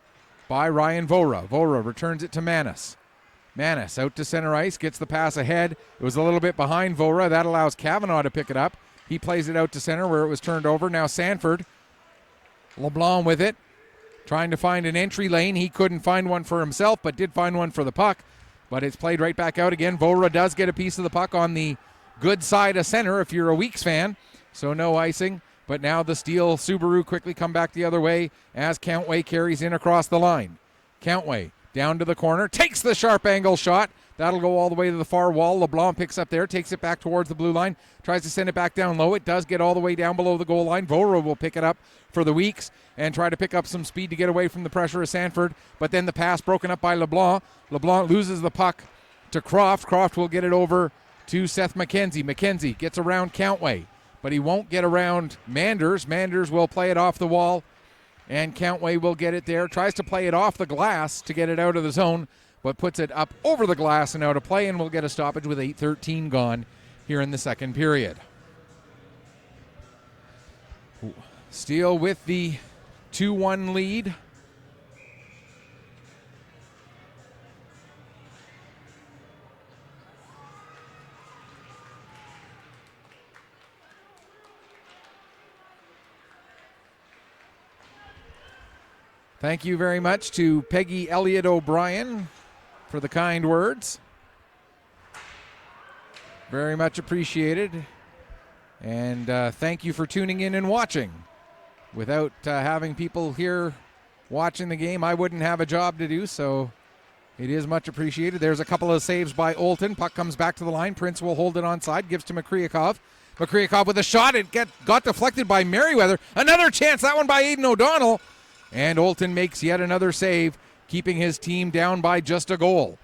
by Ryan Vora. Vora returns it to Manis. Manis out to center ice, gets the pass ahead. It was a little bit behind Vora. That allows Kavanaugh to pick it up. He plays it out to center where it was turned over. Now Sanford. LeBlanc with it. Trying to find an entry lane. He couldn't find one for himself, but did find one for the puck. But it's played right back out again. Vora does get a piece of the puck on the good side of center if you're a Weeks fan. So no icing. But now the Steele Subaru quickly come back the other way as Countway carries in across the line. Countway down to the corner, takes the sharp angle shot. That'll go all the way to the far wall. LeBlanc picks up there, takes it back towards the blue line, tries to send it back down low. It does get all the way down below the goal line. Vora will pick it up for the Weeks and try to pick up some speed to get away from the pressure of Sanford. But then the pass broken up by LeBlanc. LeBlanc loses the puck to Croft. Croft will get it over to Seth McKenzie. McKenzie gets around Countway, but he won't get around Manders. Manders will play it off the wall, and Countway will get it there. Tries to play it off the glass to get it out of the zone, but puts it up over the glass and out of play, and we'll get a stoppage with 8:13 gone here in the second period. Steele with the 2-1 lead. Thank you very much to Peggy Elliott O'Brien for the kind words. Very much appreciated. And thank you for tuning in and watching. Without having people here watching the game, I wouldn't have a job to do, so it is much appreciated. There's a couple of saves by Olton. Puck comes back to the line. Prince will hold it onside, gives to Makryakov. Makryakov with a shot. It got deflected by Merriweather. Another chance, that one by Aidan O'Donnell. And Olton makes yet another save, keeping his team down by just a goal.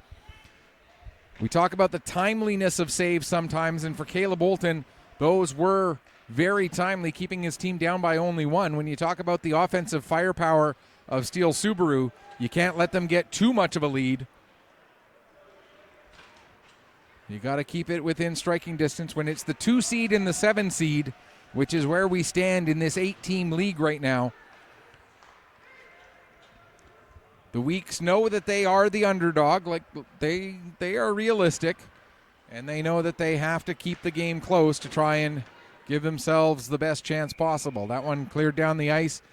We talk about the timeliness of saves sometimes, and for Caleb Bolton, those were very timely, keeping his team down by only one. When you talk about the offensive firepower of Steele Subaru, you can't let them get too much of a lead. You got to keep it within striking distance. When it's the 2 seed and the 7 seed, which is where we stand in this 8-team league right now, the Weeks know that they are the underdog. Like they are realistic, and they know that they have to keep the game close to try and give themselves the best chance possible. That one cleared down the ice.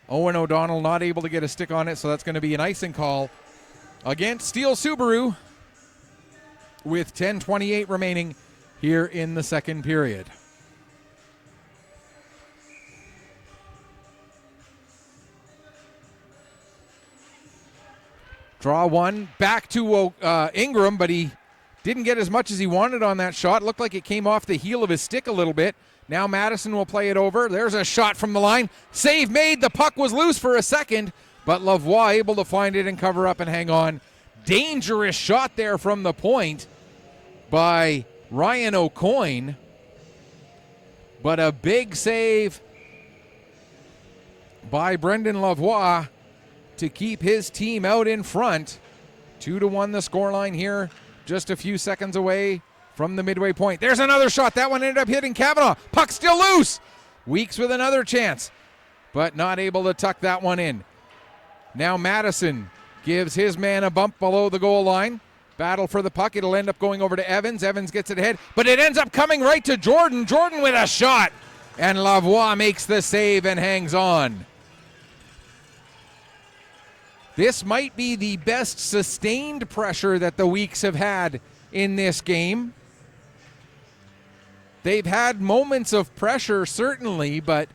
Owen O'Donnell not able to get a stick on it, so that's going to be an icing call against Steele Subaru with 10:28 remaining here in the second period. Draw one back to Ingram, but he didn't get as much as he wanted on that shot. Looked like it came off the heel of his stick a little bit. Now Madison will play it over. There's a shot from the line. Save made. The puck was loose for a second, but Lavoie able to find it and cover up and hang on. Dangerous shot there from the point by Ryan O'Coin, but a big save by Brendan Lavoie to keep his team out in front. 2-1 the scoreline here, just a few seconds away from the midway point. There's another shot. That one ended up hitting Kavanaugh. Puck still loose. Weeks with another chance, but not able to tuck that one in. Now Madison gives his man a bump below the goal line. Battle for the puck. It'll end up going over to Evans. Evans gets it ahead, but it ends up coming right to Jordan. Jordan with a shot, and Lavoie makes the save and hangs on. This might be the best sustained pressure that the Weeks have had in this game. They've had moments of pressure, certainly, but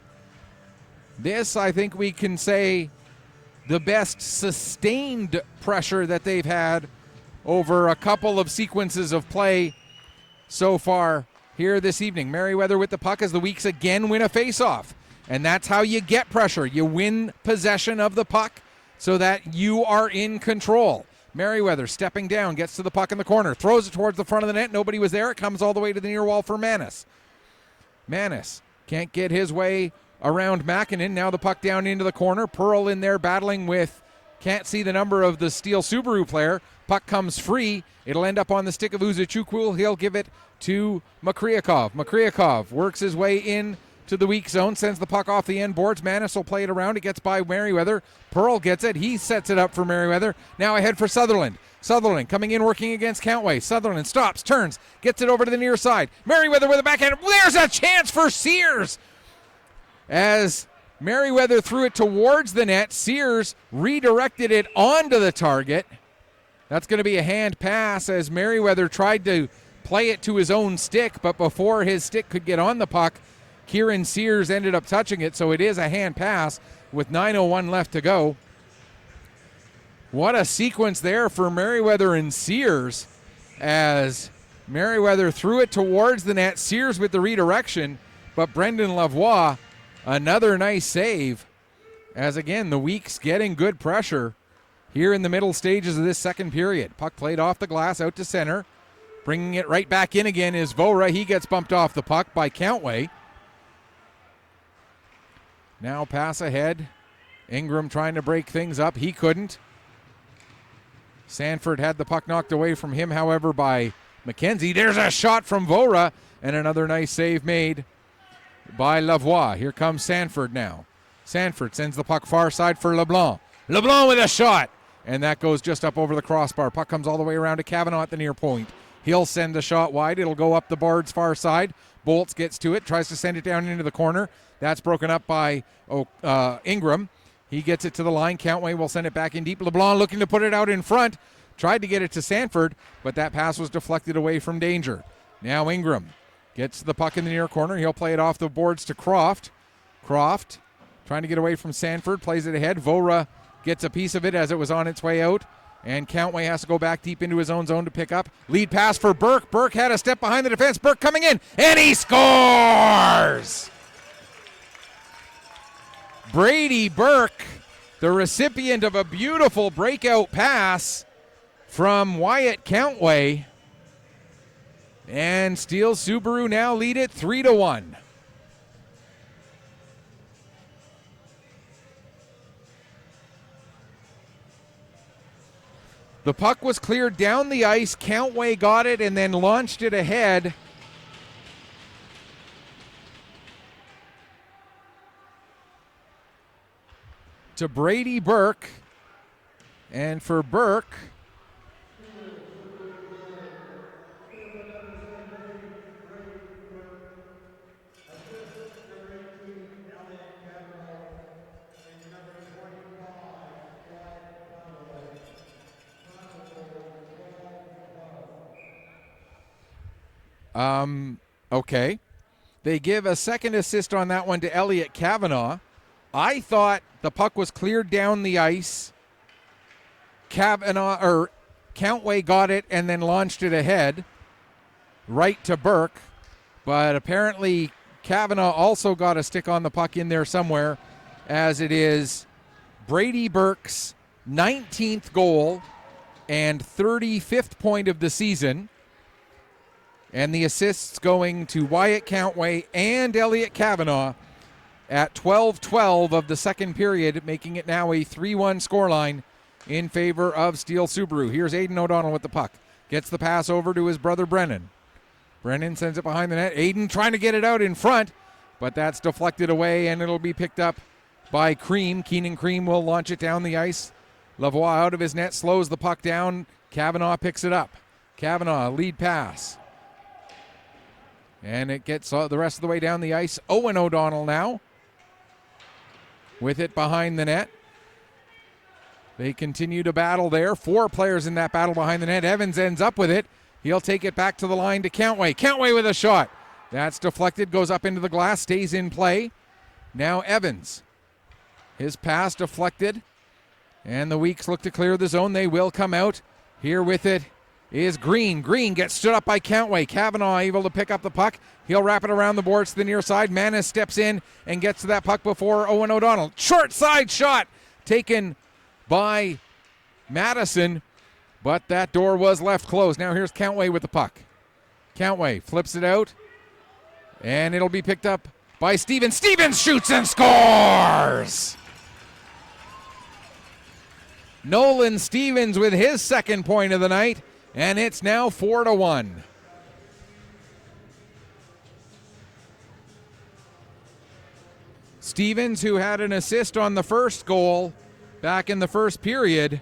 this, I think we can say, the best sustained pressure that they've had over a couple of sequences of play so far here this evening. Merriweather with the puck as the Weeks again win a faceoff. And that's how you get pressure. You win possession of the puck so that you are in control. Merriweather stepping down, gets to the puck in the corner, throws it towards the front of the net. Nobody was there. It comes all the way to the near wall for Manis. Manis can't get his way around Makinen. Now the puck down into the corner. Pearl in there battling with, can't see the number of the Steele Subaru player. Puck comes free. It'll end up on the stick of Uzichukwu. He'll give it to Makryakov. Makryakov works his way in to the weak zone, sends the puck off the end boards. Manis will play it around. It gets by Merriweather. Pearl gets it. He sets it up for Merriweather. Now ahead for Sutherland. Sutherland coming in, working against Countway. Sutherland stops, turns, gets it over to the near side. Merriweather with a backhand. There's a chance for Sears. As Merriweather threw it towards the net, Sears redirected it onto the target. That's going to be a hand pass as Merriweather tried to play it to his own stick, but before his stick could get on the puck, Kieran Sears ended up touching it, so it is a hand pass with 9:01 left to go. What a sequence there for Merriweather and Sears as Merriweather threw it towards the net. Sears with the redirection, but Brendan Lavoie, another nice save as, again, the Weeks getting good pressure here in the middle stages of this second period. Puck played off the glass out to center. Bringing it right back in again is Vora. He gets bumped off the puck by Countway. Now pass ahead. Ingram trying to break things up. He couldn't. Sanford had the puck knocked away from him, however, by McKenzie. There's a shot from Vora, and another nice save made by Lavoie. Here comes Sanford now. Sanford sends the puck far side for LeBlanc. LeBlanc with a shot, and that goes just up over the crossbar. Puck comes all the way around to Kavanaugh at the near point. He'll send a shot wide. It'll go up the boards far side. Bolts gets to it, tries to send it down into the corner. That's broken up by Ingram. He gets it to the line. Countway will send it back in deep. LeBlanc looking to put it out in front. Tried to get it to Sanford, but that pass was deflected away from danger. Now Ingram gets the puck in the near corner. He'll play it off the boards to Croft. Croft trying to get away from Sanford. Plays it ahead. Vora gets a piece of it as it was on its way out. And Countway has to go back deep into his own zone to pick up. Lead pass for Burke. Burke had a step behind the defense. Burke coming in, and he scores! Brady Burke the recipient of a beautiful breakout pass from Wyatt Countway. And Steele Subaru now lead it 3-1. The puck was cleared down the ice. Countway got it and then launched it ahead. To Brady Burke. And for Burke, okay. They give a second assist on that one to Elliot Kavanaugh. I thought the puck was cleared down the ice. Countway got it and then launched it ahead, right to Burke. But apparently Kavanaugh also got a stick on the puck in there somewhere, as it is Brady Burke's 19th goal and 35th point of the season. And the assists going to Wyatt Countway and Elliot Kavanaugh at 12-12 of the second period, making it now a 3-1 scoreline in favor of Steele Subaru. Here's Aidan O'Donnell with the puck. Gets the pass over to his brother Brennan. Brennan sends it behind the net. Aidan trying to get it out in front, but that's deflected away, and it'll be picked up by Cream. Keenan Cream will launch it down the ice. Lavoie out of his net, slows the puck down. Kavanaugh picks it up. Kavanaugh, lead pass. And it gets the rest of the way down the ice. Owen O'Donnell now with it behind the net. They continue to battle there. 4 players in that battle behind the net. Evans ends up with it. He'll take it back to the line to Countway. Countway with a shot. That's deflected, goes up into the glass, stays in play. Now Evans. His pass deflected. And the Weeks look to clear the zone. They will come out. Here with it is Green. Green gets stood up by Countway. Kavanaugh able to pick up the puck. He'll wrap it around the boards to the near side. Manis steps in and gets to that puck before Owen O'Donnell. Short side shot taken by Madison, but that door was left closed. Now here's Countway with the puck. Countway flips it out, and it'll be picked up by Stevens. Stevens shoots and scores! Nolan Stevens with his second point of the night, and it's now 4-1. Stevens, who had an assist on the first goal back in the first period,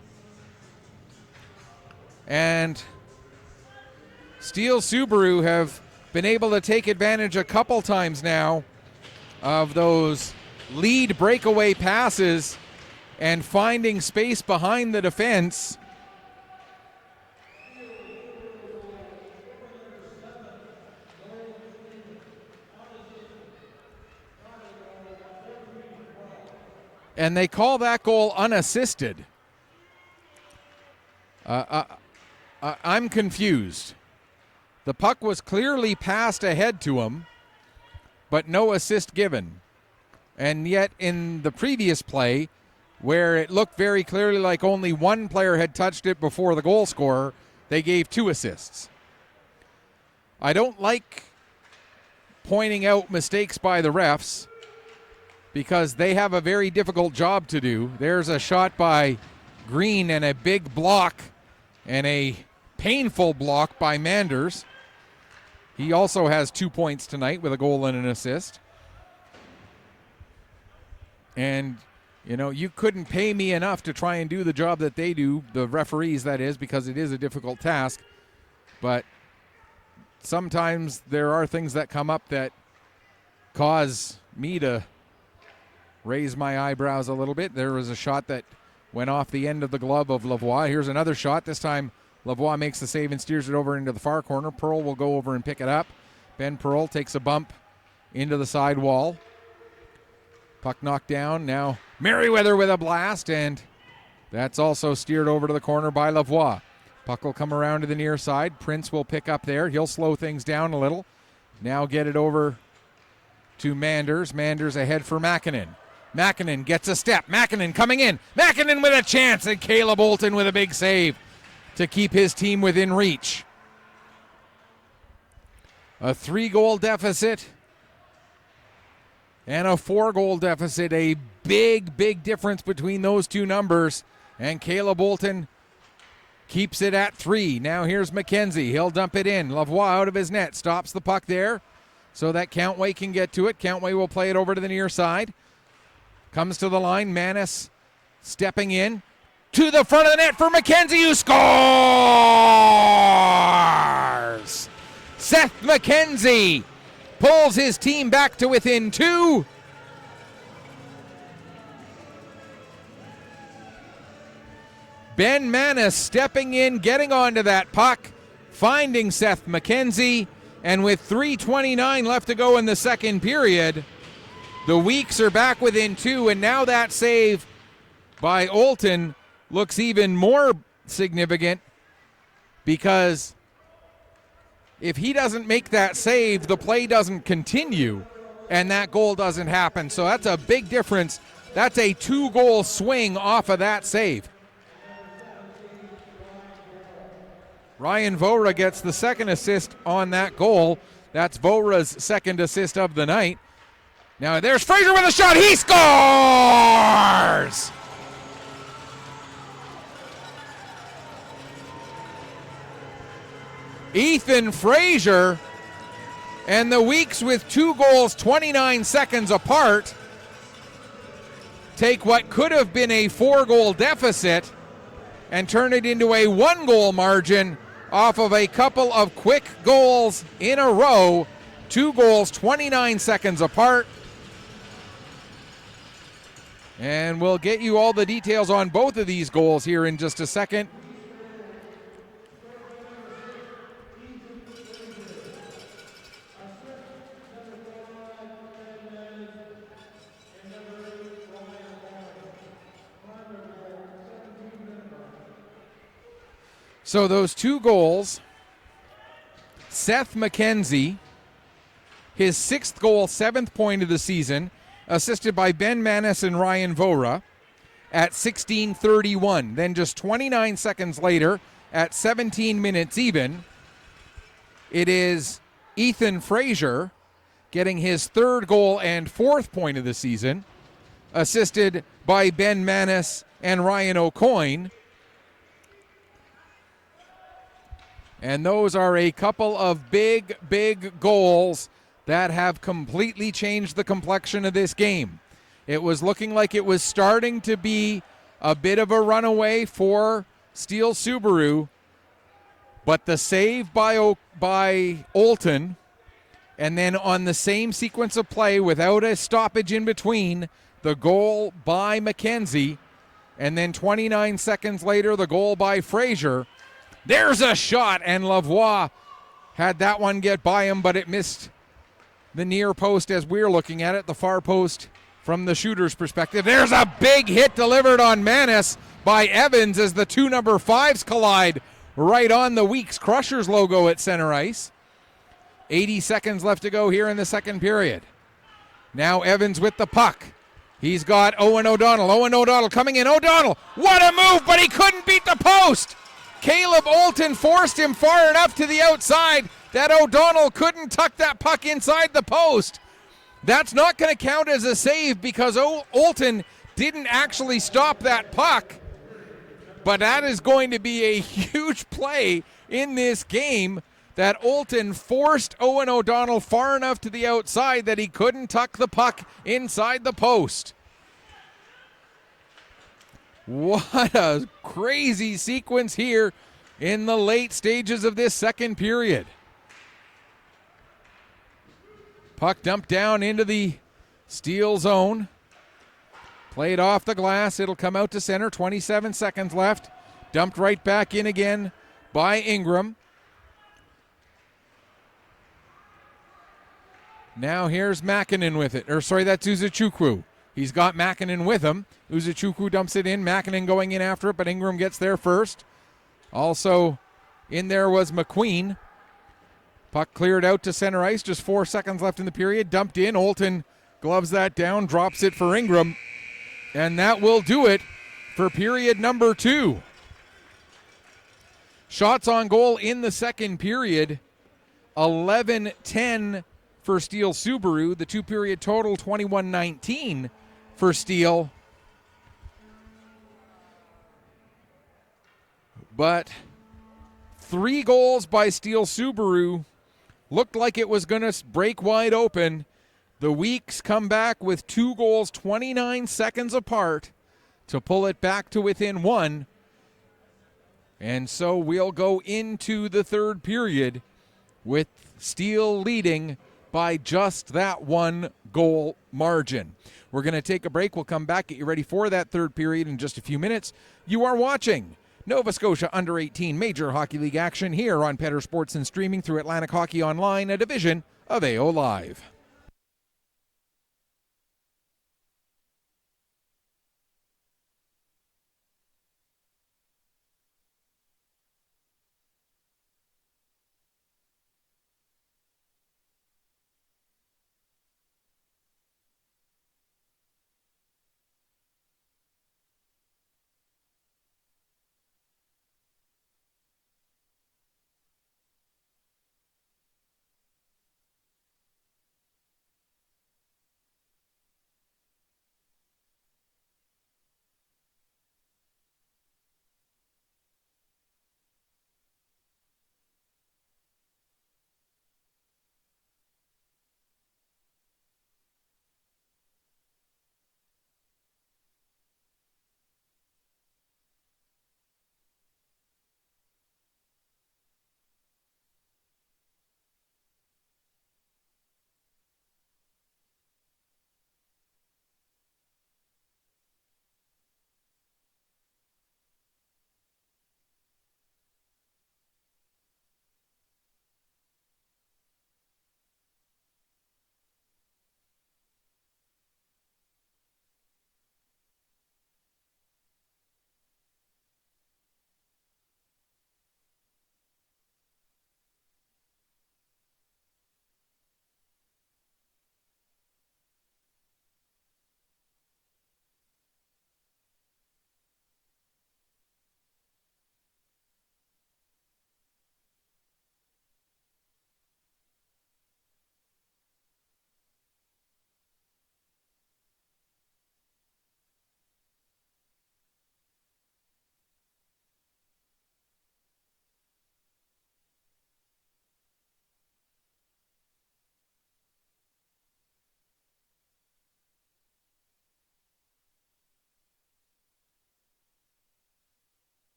and Steele Subaru have been able to take advantage a couple times now of those lead breakaway passes and finding space behind the defense. And they call that goal unassisted. I'm confused. The puck was clearly passed ahead to him, but no assist given. And yet in the previous play, where it looked very clearly like only one player had touched it before the goal scorer, they gave 2 assists. I don't like pointing out mistakes by the refs, because they have a very difficult job to do. There's a shot by Green and a big block and a painful block by Manders. He also has 2 points tonight with a goal and an assist. And, you know, you couldn't pay me enough to try and do the job that they do, the referees, that is, because it is a difficult task. But sometimes there are things that come up that cause me to raise my eyebrows a little bit. There was a shot that went off the end of the glove of Lavoie. Here's another shot. This time Lavoie makes the save and steers it over into the far corner. Pearl will go over and pick it up. Ben Pearl takes a bump into the side wall. Puck knocked down. Now Merriweather with a blast, and that's also steered over to the corner by Lavoie. Puck will come around to the near side. Prince will pick up there. He'll slow things down a little. Now get it over to Manders. Manders ahead for Makinen. Mäkinen gets a step. Mäkinen coming in. Mäkinen with a chance, and Caleb Olton with a big save to keep his team within reach. A 3-goal deficit and a 4-goal deficit. A big, big difference between those two numbers. And Caleb Olton keeps it at 3. Now here's McKenzie. He'll dump it in. Lavoie out of his net. Stops the puck there so that Countway can get to it. Countway will play it over to the near side. Comes to the line. Manis stepping in. To the front of the net for McKenzie, who scores! Seth McKenzie pulls his team back to within 2. Ben Manis stepping in, getting onto that puck, finding Seth McKenzie, and with 3:29 left to go in the second period, the Weeks are back within 2, and now that save by Olton looks even more significant, because if he doesn't make that save, the play doesn't continue, and that goal doesn't happen. So that's a big difference. That's a 2-goal swing off of that save. Ryan Vora gets the second assist on that goal. That's Vora's second assist of the night. Now there's Fraser with a shot. He scores! Ethan Fraser, and the Weeks with 2 goals 29 seconds apart take what could have been a 4-goal deficit and turn it into a 1-goal margin off of a couple of quick goals in a row. 2 goals 29 seconds apart. And we'll get you all the details on both of these goals here in just a second. So those 2 goals, Seth McKenzie, his 6th goal, 7th point of the season, assisted by Ben Manis and Ryan Vora at 16:31. Then just 29 seconds later, at 17 minutes even, it is Ethan Fraser getting his 3rd goal and 4th point of the season, assisted by Ben Manis and Ryan O'Coin. And those are a couple of big, big goals that have completely changed the complexion of this game. It was looking like it was starting to be a bit of a runaway for Steele Subaru, but the save by Olton, and then on the same sequence of play without a stoppage in between, the goal by McKenzie, and then 29 seconds later, the goal by Fraser. There's a shot, and Lavoie had that one get by him, but it missed the near post as we're looking at it, the far post from the shooter's perspective. There's a big hit delivered on Manis by Evans as the 2 number 5s collide right on the Weeks Crushers logo at center ice. 80 seconds left to go here in the second period. Now Evans with the puck. He's got Owen O'Donnell. Owen O'Donnell coming in. O'Donnell, what a move, but he couldn't beat the post. Caleb Olton forced him far enough to the outside that O'Donnell couldn't tuck that puck inside the post. That's not going to count as a save because Olton didn't actually stop that puck. But that is going to be a huge play in this game, that Olton forced Owen O'Donnell far enough to the outside that he couldn't tuck the puck inside the post. What a crazy sequence here in the late stages of this second period. Puck dumped down into the Steele zone. Played off the glass. It'll come out to center. 27 seconds left. Dumped right back in again by Ingram. Now here's Mäkinen with it. That's Uzuchukwu. He's got Mäkinen with him. Uzuchukwu dumps it in. Mäkinen going in after it, but Ingram gets there first. Also in there was McQueen. Puck cleared out to center ice. Just 4 seconds left in the period. Dumped in. Olton Gloves that down, drops it for Ingram. And that will do it for period number 2. Shots on goal in the second period, 11-10 for Steele Subaru. The 2-period total, 21-19 for Steele. But 3 goals by Steele Subaru looked like it was going to break wide open. The Weeks come back with 2 goals 29 seconds apart to pull it back to within 1. And so we'll go into the third period with Steele leading by just that 1 goal margin. We're going to take a break. We'll come back, get you ready for that third period in just a few minutes. You are watching Nova Scotia Under-18 Major Hockey League action here on Petter Sports and streaming through Atlantic Hockey Online, a division of AO Live.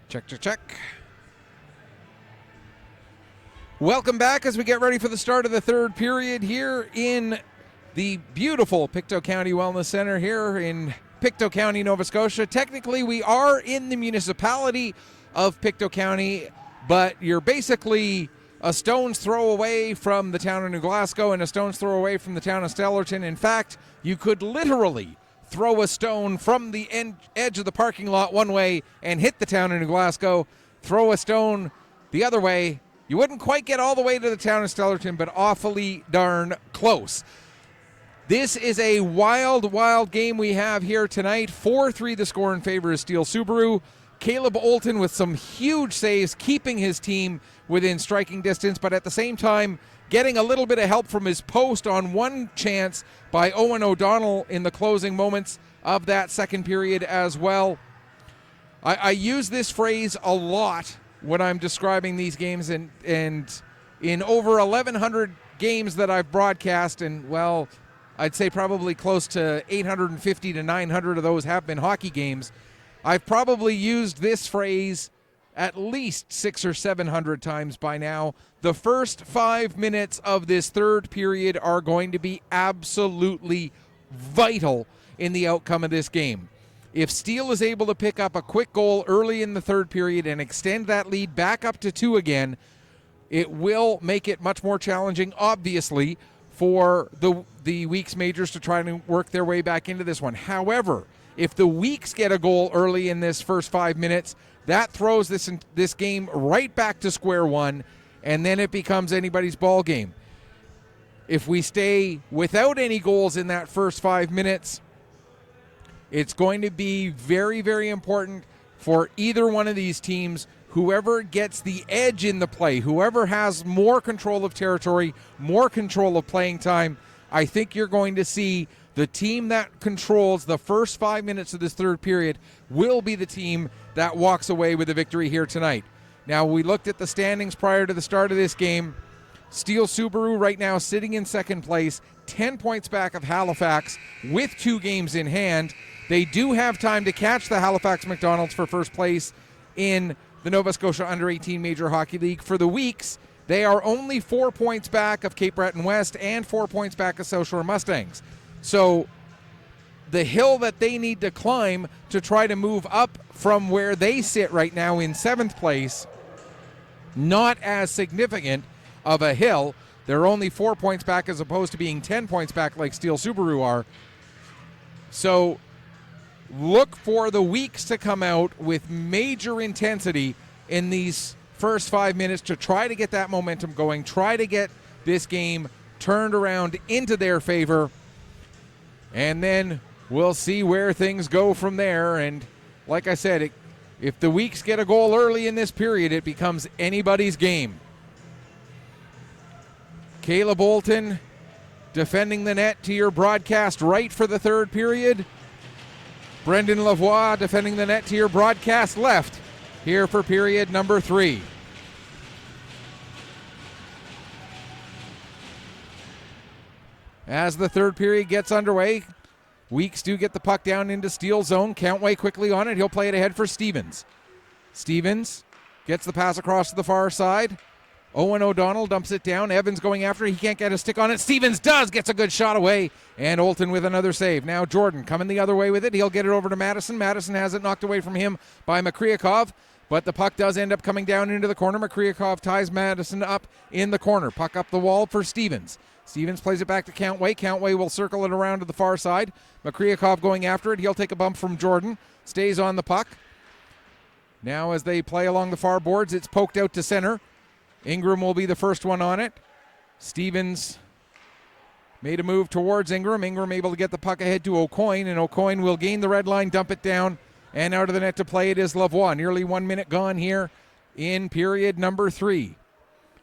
Check, check, check. Welcome back as we get ready for the start of the third period here in the beautiful Pictou County Wellness Center here in Pictou County, Nova Scotia. Technically, we are in the municipality of Pictou County, but you're basically a stone's throw away from the town of New Glasgow and a stone's throw away from the town of Stellarton. In fact, you could literally throw a stone from the edge of the parking lot one way and hit the town of New Glasgow, throw a stone the other way. You wouldn't quite get all the way to the town of Stellarton, but awfully darn close. This is a wild, wild game we have here tonight. 4-3 the score in favor of Steele Subaru. Caleb Olton with some huge saves, keeping his team within striking distance, but at the same time getting a little bit of help from his post on one chance by Owen O'Donnell in the closing moments of that second period as well. I use this phrase a lot when I'm describing these games, and in over 1,100 games that I've broadcast, and well, I'd say probably close to 850 to 900 of those have been hockey games, I've probably used this phrase at least 600 or 700 times by now. The first 5 minutes of this third period are going to be absolutely vital in the outcome of this game. If Steele is able to pick up a quick goal early in the third period and extend that lead back up to 2 again, it will make it much more challenging, obviously, for the Weeks Majors to try to work their way back into this one. However, if the Weeks get a goal early in this first 5 minutes, that throws this game right back to square one, and then it becomes anybody's ball game. If we stay without any goals in that first 5 minutes, it's going to be very, very important for either one of these teams. Whoever gets the edge in the play, whoever has more control of territory, more control of playing time, I think you're going to see the team that controls the first 5 minutes of this third period will be the team that walks away with a victory here tonight. Now, we looked at the standings prior to the start of this game. Steele Subaru right now sitting in second place, 10 points back of Halifax with 2 games in hand. They do have time to catch the Halifax McDonald's for first place in the Nova Scotia Under-18 Major Hockey League. For the Weeks, they are only 4 points back of Cape Breton West and 4 points back of South Shore Mustangs. So the hill that they need to climb to try to move up from where they sit right now in 7th place, not as significant of a hill. They're only 4 points back as opposed to being 10 points back like Steele Subaru are. So look for the Weeks to come out with major intensity in these first 5 minutes to try to get that momentum going, try to get this game turned around into their favor, and then we'll see where things go from there. And like I said, if the Weeks get a goal early in this period, it becomes anybody's game. Caleb Olton defending the net to your broadcast right for the third period. Brendan Lavoie defending the net to your broadcast left here for period number 3. As the third period gets underway, Weeks do get the puck down into Steele zone. Countway quickly on it. He'll play it ahead for Stevens. Stevens gets the pass across to the far side. Owen O'Donnell dumps it down. Evans going after it. He can't get a stick on it. Stevens does. Gets a good shot away. And Olton with another save. Now Jordan coming the other way with it. He'll get it over to Madison. Madison has it knocked away from him by Makryakov. But the puck does end up coming down into the corner. Makryakov ties Madison up in the corner. Puck up the wall for Stevens. Stevens plays it back to Countway. Countway will circle it around to the far side. Makryakov going after it. He'll take a bump from Jordan. Stays on the puck. Now as they play along the far boards, it's poked out to center. Ingram will be the first one on it. Stevens made a move towards Ingram. Ingram able to get the puck ahead to O'Coin, and O'Coin will gain the red line, dump it down, and out of the net to play it is Lavoie. Nearly 1 minute gone here in period number 3.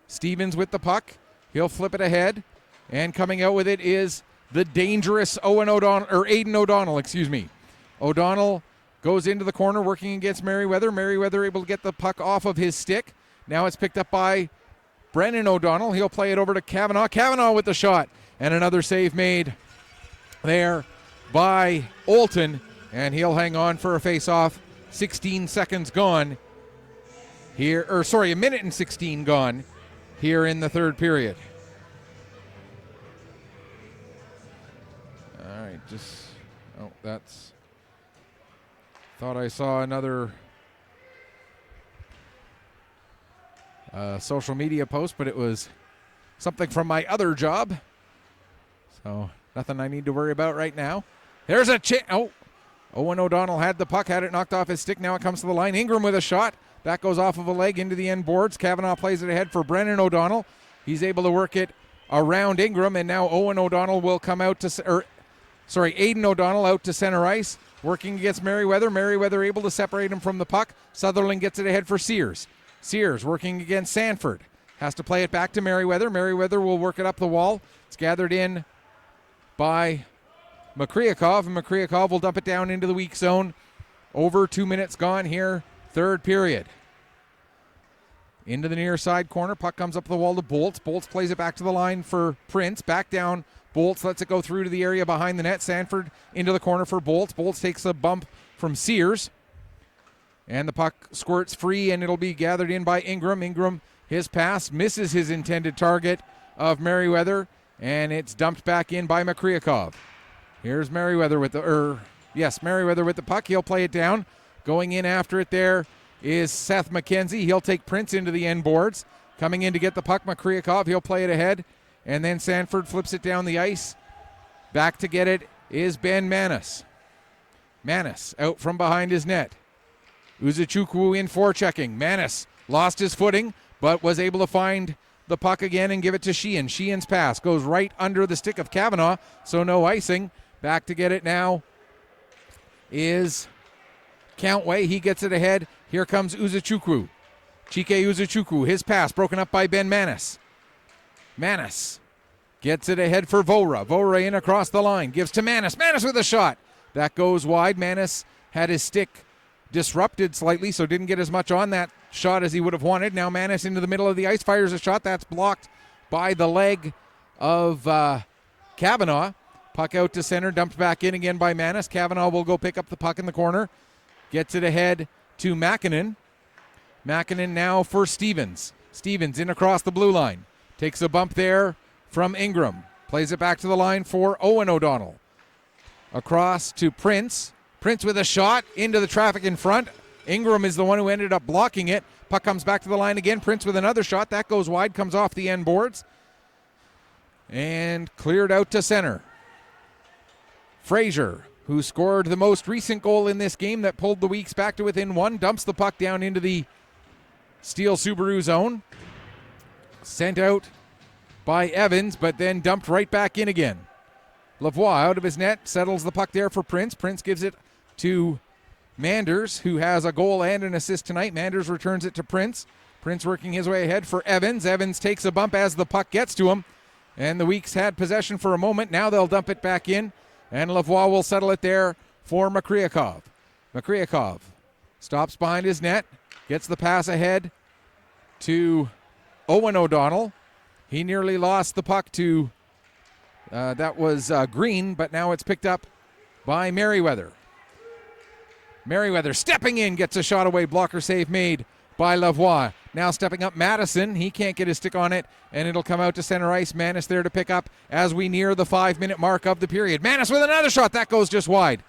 Stevens with the puck. He'll flip it ahead, and coming out with it is the dangerous Aiden O'Donnell, O'Donnell goes into the corner, working against Merriweather. Merriweather able to get the puck off of his stick. Now it's picked up by Brennan O'Donnell. He'll play it over to Kavanaugh. Kavanaugh with the shot. And another save made there by Olton. And he'll hang on for a face-off. 16 seconds gone here, or sorry, a minute and 16 gone here in the third period. All right, thought I saw another social media post, but it was something from my other job. So nothing I need to worry about right now. There's a Owen O'Donnell had the puck, had it knocked off his stick. Now it comes to the line. Ingram with a shot. That goes off of a leg into the end boards. Kavanaugh plays it ahead for Brennan O'Donnell. He's able to work it around Ingram, and now Owen O'Donnell will come out to, Aiden O'Donnell out to center ice, working against Merriweather. Merriweather able to separate him from the puck. Sutherland gets it ahead for Sears. Sears working against Sanford. Has to play it back to Merriweather. Merriweather will work it up the wall. It's gathered in by Makryakov, and Makryakov will dump it down into the weak zone. Over 2 minutes gone here, third period. Into the near side corner. Puck comes up the wall to Bolts. Bolts plays it back to the line for Prince. Back down. Bolts lets it go through to the area behind the net. Sanford into the corner for Bolts. Bolts takes a bump from Sears. And the puck squirts free, and it'll be gathered in by Ingram. Ingram, his pass, misses his intended target of Merriweather, and it's dumped back in by Makryakov. Here's Merriweather with Merriweather with the puck. He'll play it down. Going in after it there is Seth McKenzie. He'll take Prince into the end boards. Coming in to get the puck, Makryakov. He'll play it ahead, and then Sanford flips it down the ice. Back to get it is Ben Manis. Manis out from behind his net. Uzuchukwu in forechecking. Manis lost his footing, but was able to find the puck again and give it to Sheehan. Sheehan's pass goes right under the stick of Kavanaugh, so no icing. Back to get it now is Countway. He gets it ahead. Here comes Uzuchukwu. Chike Uzuchukwu, his pass broken up by Ben Manis. Manis gets it ahead for Vora. Vora in across the line. Gives to Manis. Manis with a shot. That goes wide. Manis had his stick disrupted slightly, so didn't get as much on that shot as he would have wanted. Now Manis into the middle of the ice, fires a shot. That's blocked by the leg of Kavanaugh. Puck out to center, dumped back in again by Manis. Kavanaugh will go pick up the puck in the corner. Gets it ahead to Makinen. Makinen now for Stevens. Stevens in across the blue line. Takes a bump there from Ingram. Plays it back to the line for Owen O'Donnell. Across to Prince. Prince with a shot into the traffic in front. Ingram is the one who ended up blocking it. Puck comes back to the line again. Prince with another shot. That goes wide, comes off the end boards. And cleared out to center. Frazier, who scored the most recent goal in this game that pulled the Weeks back to within one, dumps the puck down into the Steele Subaru zone. Sent out by Evans, but then dumped right back in again. Lavoie out of his net, settles the puck there for Prince. Prince gives it to Manders, who has a goal and an assist tonight. Manders returns it to Prince. Prince working his way ahead for Evans. Evans takes a bump as the puck gets to him. And the Weeks had possession for a moment. Now they'll dump it back in. And Lavoie will settle it there for Makryakov. Makryakov stops behind his net. Gets the pass ahead to Owen O'Donnell. He nearly lost the puck to, that was Green, but now it's picked up by Merriweather. Merriweather stepping in, gets a shot away. Blocker save made by Lavoie. Now stepping up Madison. He can't get his stick on it, and it'll come out to center ice. Manis there to pick up as we near the 5-minute mark of the period. Manis with another shot. That goes just wide.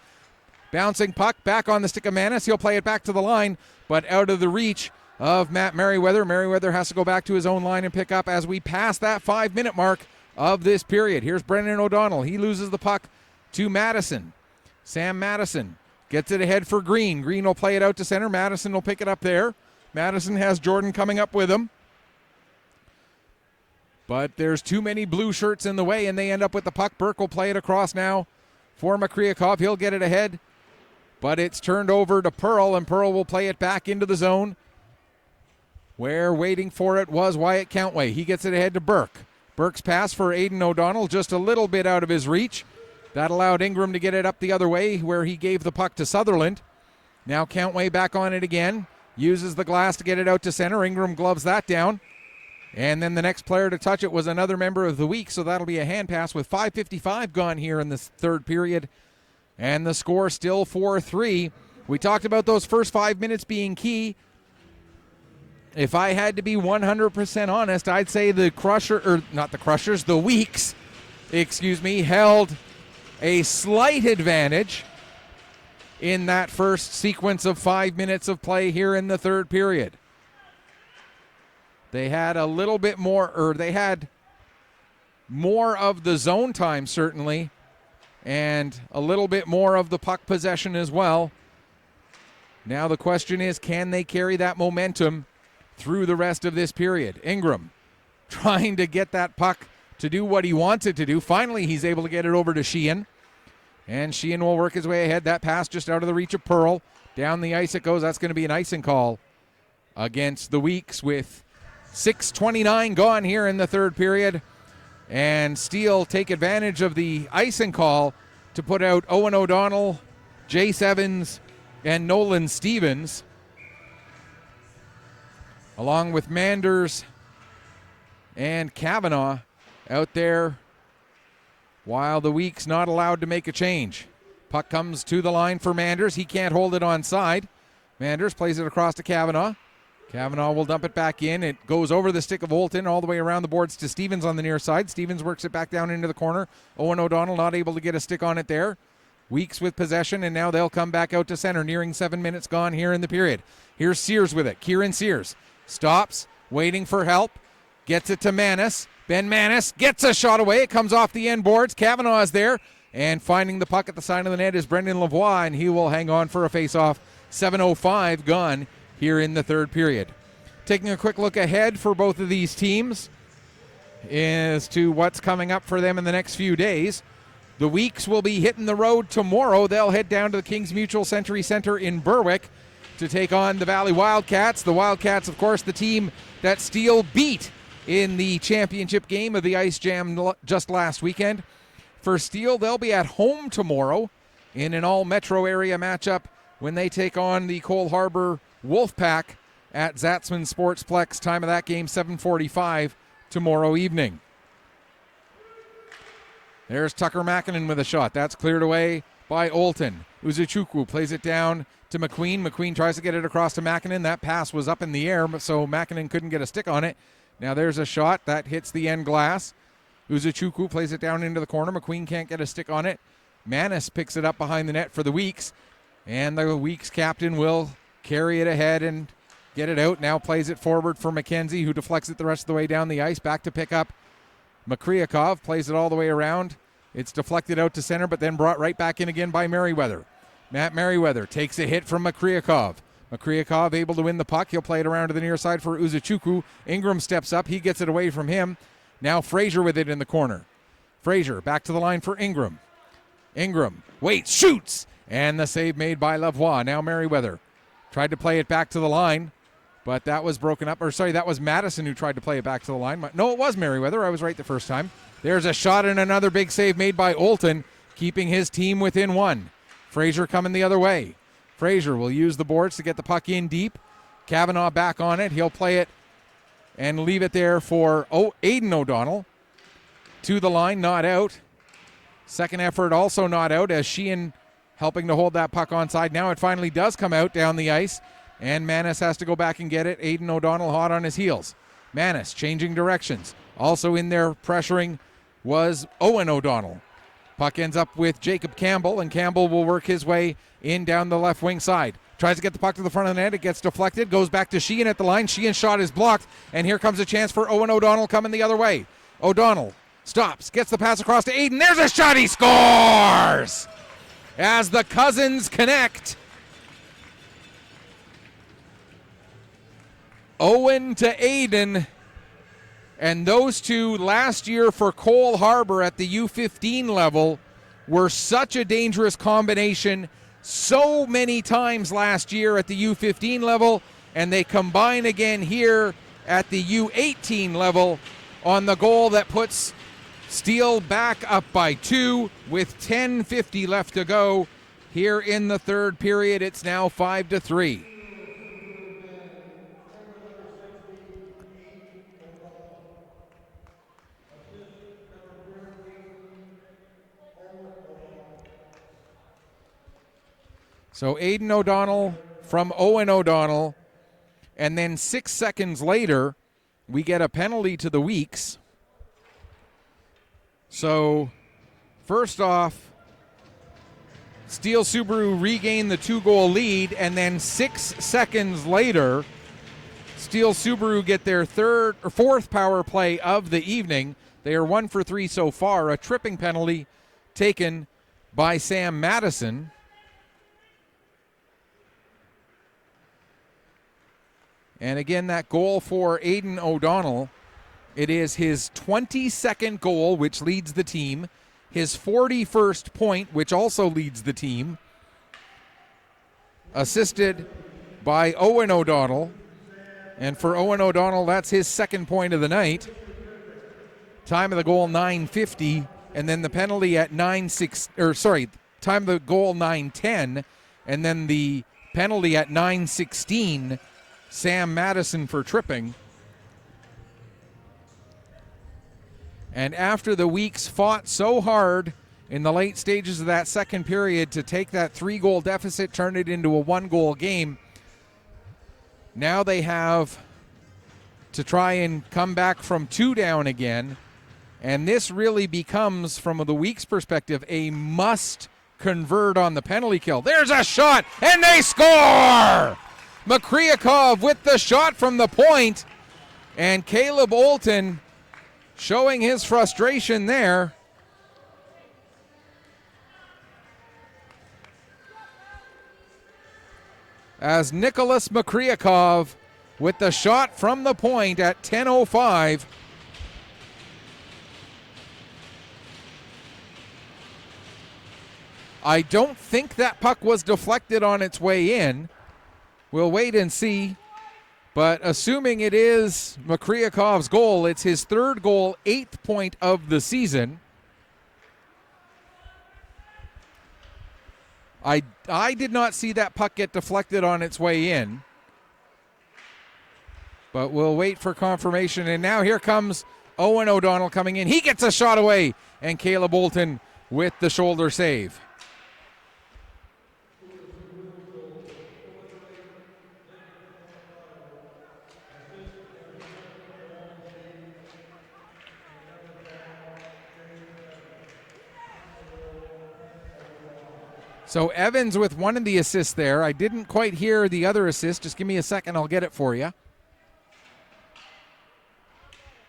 Bouncing puck back on the stick of Manis. He'll play it back to the line, but out of the reach of Matt Merriweather. Merriweather has to go back to his own line and pick up as we pass that 5-minute mark of this period. Here's Brendan O'Donnell. He loses the puck to Madison. Sam Madison gets it ahead for Green. Green will play it out to center. Madison will pick it up there. Madison has Jordan coming up with him. But there's too many blue shirts in the way, and they end up with the puck. Burke will play it across now for Makryakov. He'll get it ahead, but it's turned over to Pearl, and Pearl will play it back into the zone, where waiting for it was Wyatt Countway. He gets it ahead to Burke. Burke's pass for Aiden O'Donnell, just a little bit out of his reach. That allowed Ingram to get it up the other way, where he gave the puck to Sutherland. Now Countway back on it again. Uses the glass to get it out to center. Ingram gloves that down. And then the next player to touch it was another member of the week, so that'll be a hand pass with 5:55 gone here in this third period. And the score still 4-3. We talked about those first 5 minutes being key. if I had to be 100% honest, I'd say the Weeks, held a slight advantage in that first sequence of 5 minutes of play here in the third period. They had a little bit more, they had more of the zone time, certainly, and a little bit more of the puck possession as well. Now the question is, can they carry that momentum through the rest of this period? Ingram trying to get that puck to do what he wants it to do. Finally, he's able to get it over to Sheehan. And Sheehan will work his way ahead. That pass just out of the reach of Pearl. Down the ice it goes. That's going to be an icing call against the Weeks with 6:29 gone here in the third period. And Steele take advantage of the icing call to put out Owen O'Donnell, Jace Evans, and Nolan Stevens, along with Manders and Kavanaugh out there, while the Weeks not allowed to make a change. Puck comes to the line for Manders. He can't hold it on side. Manders plays it across to Kavanaugh. Kavanaugh will dump it back in. It goes over the stick of Olton all the way around the boards to Stevens on the near side. Stevens works it back down into the corner. Owen O'Donnell not able to get a stick on it there. Weeks with possession, and now they'll come back out to center, nearing 7 minutes gone here in the period. Here's Sears with it. Kieran Sears stops, waiting for help, gets it to Manis. Ben Manis gets a shot away. It comes off the end boards. Kavanaugh is there, and finding the puck at the side of the net is Brendan Lavoie, and he will hang on for a face-off. 7:05 gone here in the third period. Taking a quick look ahead for both of these teams as to what's coming up for them in the next few days. The Weeks will be hitting the road tomorrow. They'll head down to the Kings Mutual Century Center in Berwick to take on the Valley Wildcats. The Wildcats, of course, the team that Steele beat in the championship game of the Ice Jam just last weekend. For Steele, they'll be at home tomorrow in an all-metro area matchup when they take on the Cole Harbour Wolfpack at Zatzman Sportsplex. Time of that game, 7:45 tomorrow evening. There's Tucker Makinen with a shot. That's cleared away by Olton. Uzuchukwu plays it down to McQueen. McQueen tries to get it across to Makinen. That pass was up in the air, so Makinen couldn't get a stick on it. Now there's a shot. That hits the end glass. Uzuchukwu plays it down into the corner. McQueen can't get a stick on it. Manis picks it up behind the net for the Weeks. And the Weeks captain will carry it ahead and get it out. Now plays it forward for McKenzie, who deflects it the rest of the way down the ice. Back to pick up Makryakov, plays it all the way around. It's deflected out to center, but then brought right back in again by Merriweather. Matt Merriweather takes a hit from Makryakov. Makryakov able to win the puck. He'll play it around to the near side for Uzuchukwu. Ingram steps up. He gets it away from him. Now Frazier with it in the corner. Frazier back to the line for Ingram. Ingram waits, shoots, and the save made by Lavoie. Now Merriweather tried to play it back to the line, but that was broken up. That was Madison who tried to play it back to the line. No, it was Merriweather. I was right the first time. There's a shot and another big save made by Olton, keeping his team within one. Frazier coming the other way. Frazier will use the boards to get the puck in deep. Kavanaugh back on it. He'll play it and leave it there for Aiden O'Donnell. To the line, not out. Second effort also not out, as Sheehan helping to hold that puck onside. Now it finally does come out down the ice, and Manis has to go back and get it. Aiden O'Donnell hot on his heels. Manis changing directions. Also in there pressuring was Owen O'Donnell. Puck ends up with Jacob Campbell, and Campbell will work his way in down the left wing side. Tries to get the puck to the front of the net. It gets deflected. Goes back to Sheehan at the line. Sheehan's shot is blocked, and here comes a chance for Owen O'Donnell coming the other way. O'Donnell stops, gets the pass across to Aiden. There's a shot. He scores! As the Cousins connect. Owen to Aiden. And those two last year for Cole Harbour at the U15 level were such a dangerous combination so many times last year at the U15 level, and they combine again here at the U18 level on the goal that puts Steele back up by 2 with 10:50 left to go here in the third period. It's now 5-3. So Aiden O'Donnell from Owen O'Donnell And then 6 seconds later, we get a penalty to the Weeks. So, first off, Steele Subaru regained the 2-goal lead, and then 6 seconds later, Steele Subaru get their fourth power play of the evening. They are 1 for 3 so far. A tripping penalty taken by Sam Madison. And again, that goal for Aidan O'Donnell, it is his 22nd goal, which leads the team, his 41st point, which also leads the team, assisted by Owen O'Donnell. And for Owen O'Donnell, that's his second point of the night. Time of the goal 9:50, and then the penalty at time of the goal 9:10, and then the penalty at 9:16. Sam Madison for tripping. And after the Weeks fought so hard in the late stages of that second period to take that 3-goal deficit, turn it into a 1-goal game, now they have to try and come back from 2 down again. And this really becomes, from the Weeks' perspective, a must convert on the penalty kill. There's a shot, and they score! Makryakov with the shot from the point, and Caleb Olton showing his frustration there. As Nicholas Makryakov with the shot from the point at 10:05. I don't think that puck was deflected on its way in. We'll wait and see. But assuming it is Makryakov's goal, it's his 3rd goal, 8th point of the season. I did not see that puck get deflected on its way in. But we'll wait for confirmation. And now here comes Owen O'Donnell coming in. He gets a shot away. And Caleb Olton with the shoulder save. So Evans with one of the assists there. I didn't quite hear the other assist. Just give me a second. I'll get it for you.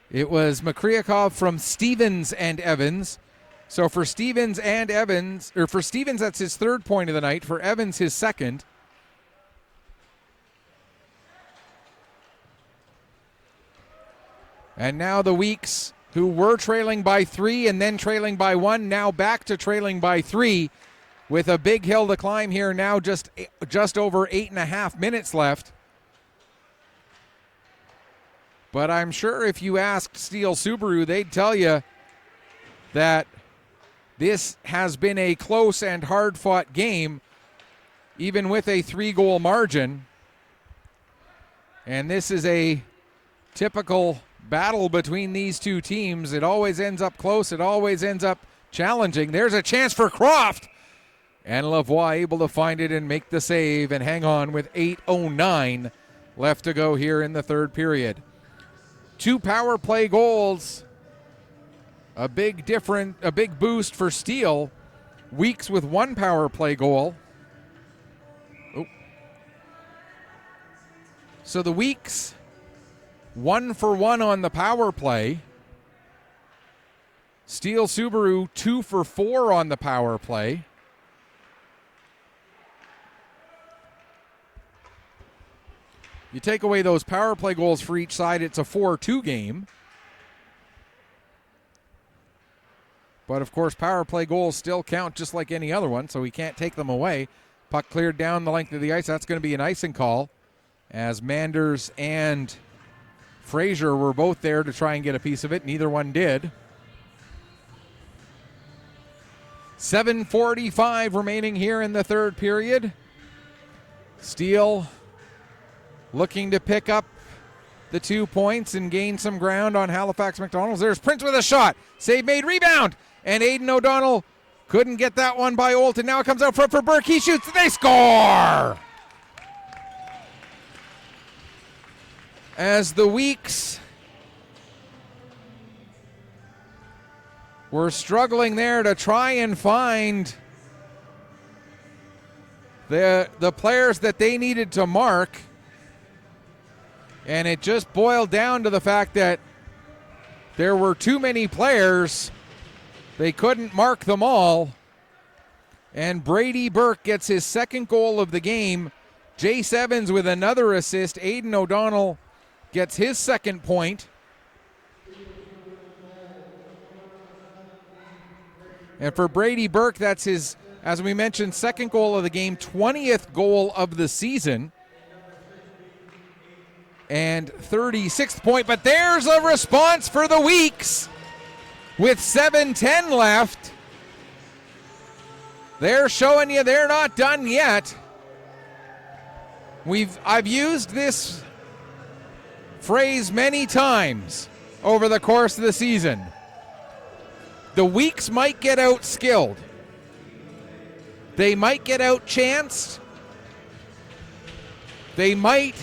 It was Makryakov from Stevens and Evans. So for Stevens and Evans, or for Stevens, that's his 3rd point of the night. For Evans, his 2nd. And now the Weeks, who were trailing by 3 and then trailing by 1, now back to trailing by 3. With a big hill to climb here now, just over 8.5 minutes left. But I'm sure if you asked Steele Subaru, they'd tell you that this has been a close and hard-fought game, even with a 3-goal margin. And this is a typical battle between these two teams. It always ends up close. It always ends up challenging. There's a chance for Croft. And Lavoie able to find it and make the save and hang on with 8:09 left to go here in the 3rd period. 2 power play goals. A big boost for Steele. Weeks with 1 power play goal. Oh. So the Weeks 1 for 1 on the power play. Steele Subaru 2 for 4 on the power play. You take away those power play goals for each side, it's a 4-2 game. But, of course, power play goals still count just like any other one, so we can't take them away. Puck cleared down the length of the ice. That's going to be an icing call, as Manders and Frazier were both there to try and get a piece of it. Neither one did. 7:45 remaining here in the 3rd period. Steele looking to pick up the 2 points and gain some ground on Halifax McDonald's. There's Prince with a shot. Save made, rebound. And Aidan O'Donnell couldn't get that one by Olton. Now it comes out front for Burke. He shoots. They score! as the Weeks were struggling there to try and find the players that they needed to mark. And it just boiled down to the fact that there were too many players. They couldn't mark them all. And Brady Burke gets his second goal of the game. Jace Evans with another assist. Aiden O'Donnell gets his second point. And for Brady Burke, that's his, as we mentioned, second goal of the game, 20th goal of the season. And 36th point. But there's a response for the Weeks with 7:10 left. They're showing you they're not done yet. I've used this phrase many times over the course of the season. The Weeks might get out-skilled. They might get out-chanced. They might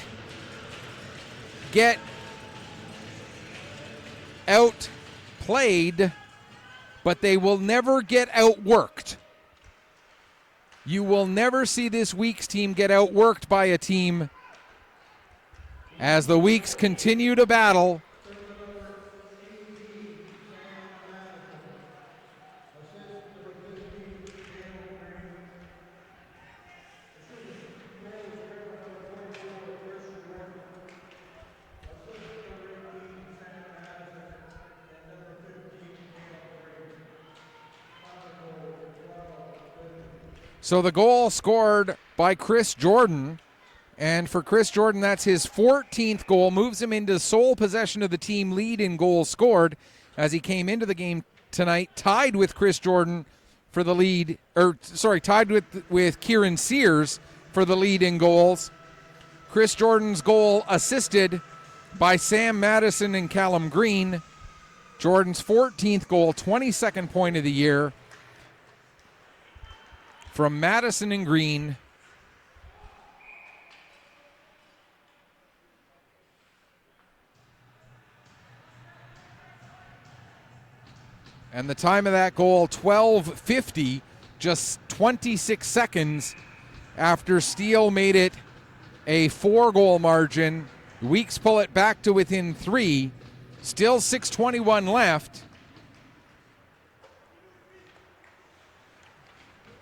get outplayed, but they will never get outworked. You will never see this Weeks team get outworked by a team as the Weeks continue to battle. So the goal scored by Chris Jordan, and for Chris Jordan, that's his 14th goal, moves him into sole possession of the team lead in goals scored as he came into the game tonight, tied with Chris Jordan for the lead, tied with Kieran Sears for the lead in goals. Chris Jordan's goal assisted by Sam Madison and Callum Green. Jordan's 14th goal, 22nd point of the year, from Madison and Green. And the time of that goal, 12:50, just 26 seconds after Steele made it a 4-goal margin. Weeks pull it back to within 3. Still 6:21 left.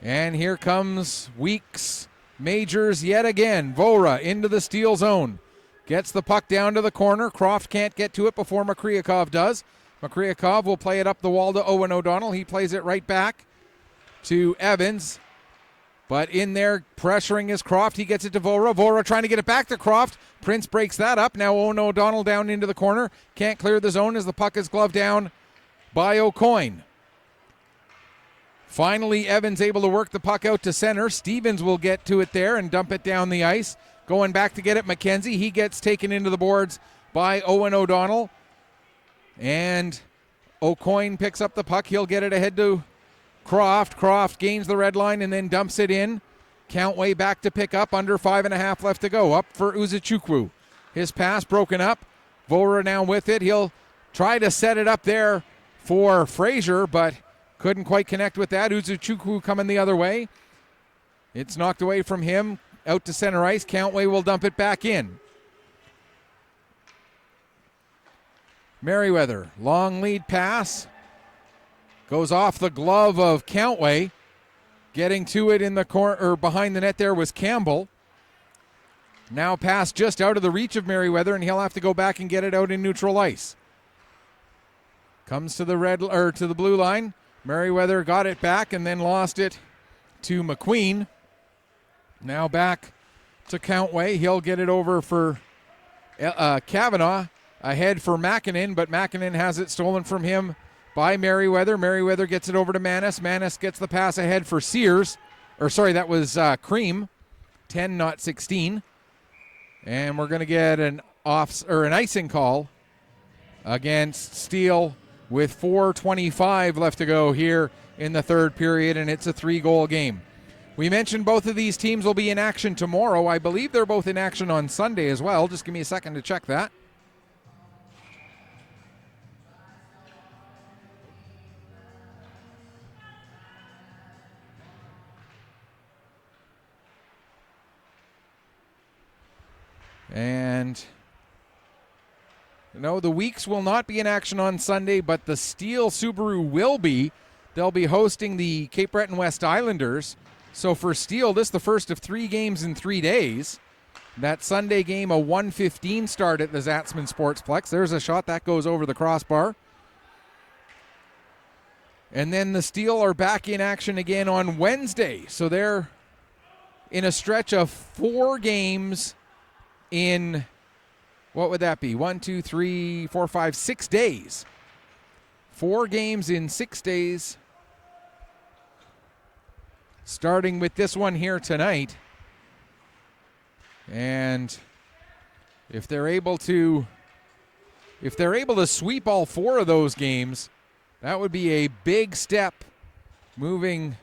And here comes Weeks Majors yet again. Vora into the Steele zone. Gets the puck down to the corner. Croft can't get to it before Makryakov does. Makryakov will play it up the wall to Owen O'Donnell. He plays it right back to Evans. But in there, pressuring is Croft. He gets it to Vora. Vora trying to get it back to Croft. Prince breaks that up. Now Owen O'Donnell down into the corner. Can't clear the zone as the puck is gloved down by O'Coin. Finally, Evans able to work the puck out to center. Stevens will get to it there and dump it down the ice. Going back to get it, McKenzie. He gets taken into the boards by Owen O'Donnell. And O'Coin picks up the puck. He'll get it ahead to Croft. Croft gains the red line and then dumps it in. Countway back to pick up. Under 5.5 left to go. Up for Uzuchukwu. His pass broken up. Vora now with it. He'll try to set it up there for Fraser, but couldn't quite connect with that. Uzuchukwu coming the other way. It's knocked away from him. Out to center ice. Countway will dump it back in. Merriweather, long lead pass. Goes off the glove of Countway. Getting to it in the corner, or behind the net there was Campbell. Now pass just out of the reach of Merriweather, and he'll have to go back and get it out in neutral ice. Comes to the blue line. Merriweather got it back and then lost it to McQueen. Now back to Countway. He'll get it over for Kavanaugh. Ahead for Makinen, but Makinen has it stolen from him by Merriweather. Merriweather gets it over to Manis. Manis gets the pass ahead for Sears. That was Cream. 10, not 16. And we're going to get an icing call against Steele with 4:25 left to go here in the third period, and it's a 3-goal game. We mentioned both of these teams will be in action tomorrow. I believe they're both in action on Sunday as well. Just give me a second to check that. And no, the Weeks will not be in action on Sunday, but the Steele Subaru will be. They'll be hosting the Cape Breton West Islanders. So for Steele, this is the first of 3 games in 3 days. That Sunday game, a 1:15 start at the Zatzman Sportsplex. There's a shot that goes over the crossbar. And then the Steele are back in action again on Wednesday. So they're in a stretch of 4 games in, what would that be? 1, 2, 3, 4, 5, 6 days. 4 games in 6 days. Starting with this one here tonight. And if they're able to sweep all 4 of those games, that would be a big step moving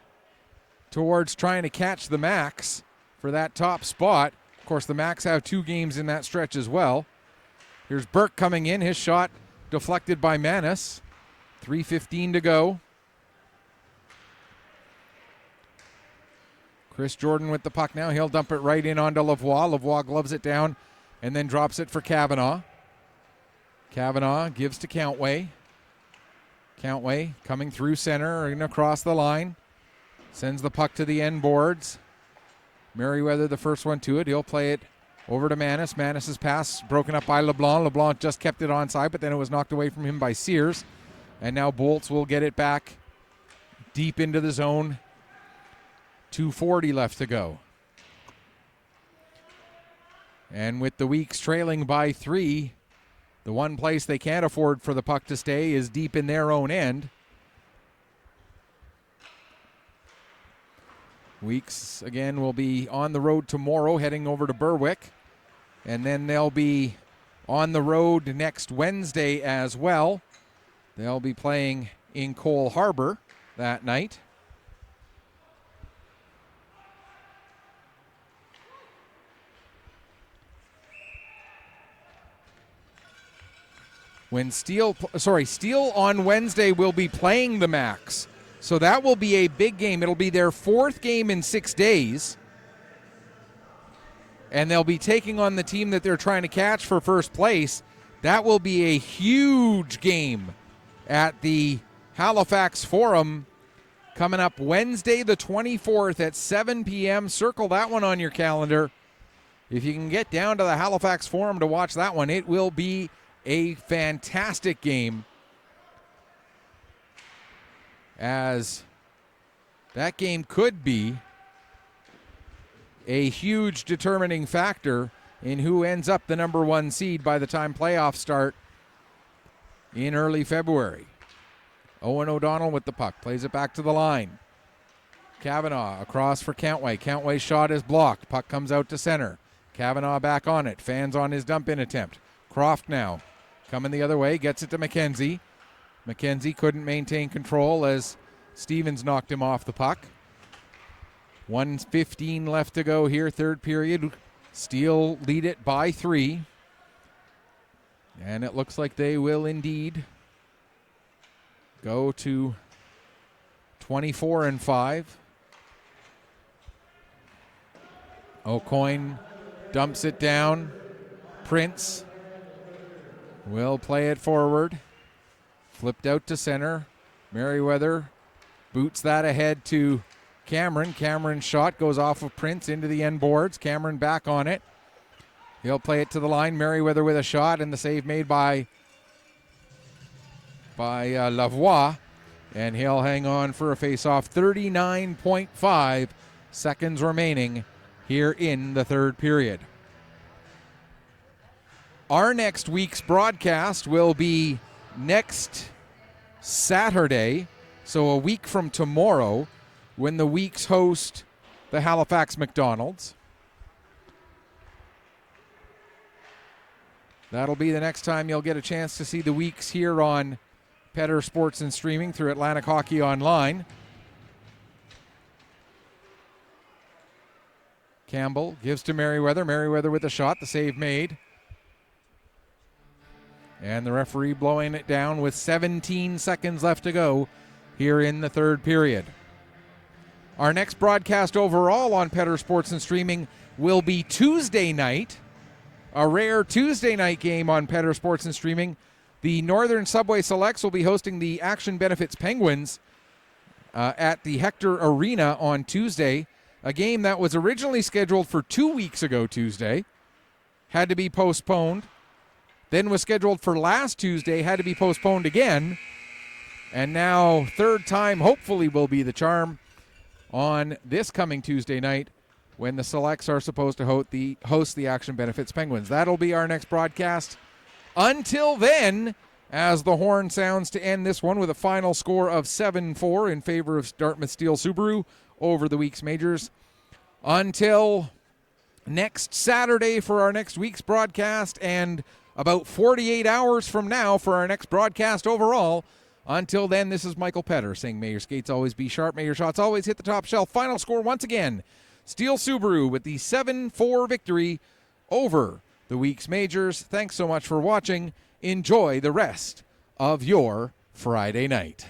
towards trying to catch the Max for that top spot. Of course, the Max have 2 games in that stretch as well. Here's Burke coming in. His shot deflected by Manis. 3:15 to go. Chris Jordan with the puck now. He'll dump it right in onto Lavoie. Lavoie gloves it down and then drops it for Kavanaugh. Kavanaugh gives to Countway. Countway coming through center and across the line. Sends the puck to the end boards. Merriweather, the first one to it. He'll play it over to Manis. Manis's pass broken up by LeBlanc. LeBlanc just kept it onside, but then it was knocked away from him by Sears. And now Bolts will get it back deep into the zone. 2:40 left to go. And with the Weeks trailing by 3, the one place they can't afford for the puck to stay is deep in their own end. Weeks, again, will be on the road tomorrow, heading over to Berwick. And then they'll be on the road next Wednesday as well. They'll be playing in Cole Harbour that night. When Steele on Wednesday will be playing the Max. So that will be a big game. It'll be their 4th game in 6 days. And they'll be taking on the team that they're trying to catch for first place. That will be a huge game at the Halifax Forum coming up Wednesday the 24th at 7 p.m. Circle that one on your calendar. If you can get down to the Halifax Forum to watch that one, it will be a fantastic game, as that game could be a huge determining factor in who ends up the number 1 seed by the time playoffs start in early February. Owen O'Donnell with the puck, plays it back to the line. Kavanaugh across for Countway. Countway's shot is blocked. Puck comes out to center. Kavanaugh back on it. Fans on his dump-in attempt. Croft now coming the other way, gets it to McKenzie. McKenzie couldn't maintain control as Stevens knocked him off the puck. 1:15 left to go here, third period. Steele lead it by 3. And it looks like they will indeed go to 24-5. O'Coin dumps it down. Prince will play it forward. Flipped out to center. Merriweather boots that ahead to Cameron. Cameron's shot goes off of Prince into the end boards. Cameron back on it. He'll play it to the line. Merriweather with a shot, and the save made by Lavoie. And he'll hang on for a face-off. 39.5 seconds remaining here in the third period. Our next week's broadcast will be next Saturday, so a week from tomorrow, when the Weeks host the Halifax McDonald's. That'll be the next time you'll get a chance to see the Weeks here on Petter Sports and Streaming through Atlantic Hockey Online. Campbell gives to Merriweather. Merriweather with a shot, the save made. And the referee blowing it down with 17 seconds left to go here in the third period. Our next broadcast overall on Petter Sports and Streaming will be Tuesday night, A rare Tuesday night game on Petter Sports and Streaming. The Northern Subway Selects will be hosting the Action Benefits Penguins at the Hector Arena on Tuesday. A game that was originally scheduled for 2 weeks ago Tuesday. Had to be postponed. Then was scheduled for last Tuesday. Had to be postponed again. And now, third time, hopefully, will be the charm on this coming Tuesday night when the Selects are supposed to host the Action Benefits Penguins. That'll be our next broadcast. Until then, as the horn sounds to end this one with a final score of 7-4 in favor of Dartmouth Steele Subaru over the week's majors. Until next Saturday for our next week's broadcast and about 48 hours from now for our next broadcast overall. Until then, this is Michael Petter saying may your skates always be sharp, may your shots always hit the top shelf. Final score once again, Steele Subaru with the 7-4 victory over the week's majors. Thanks so much for watching. Enjoy the rest of your Friday night.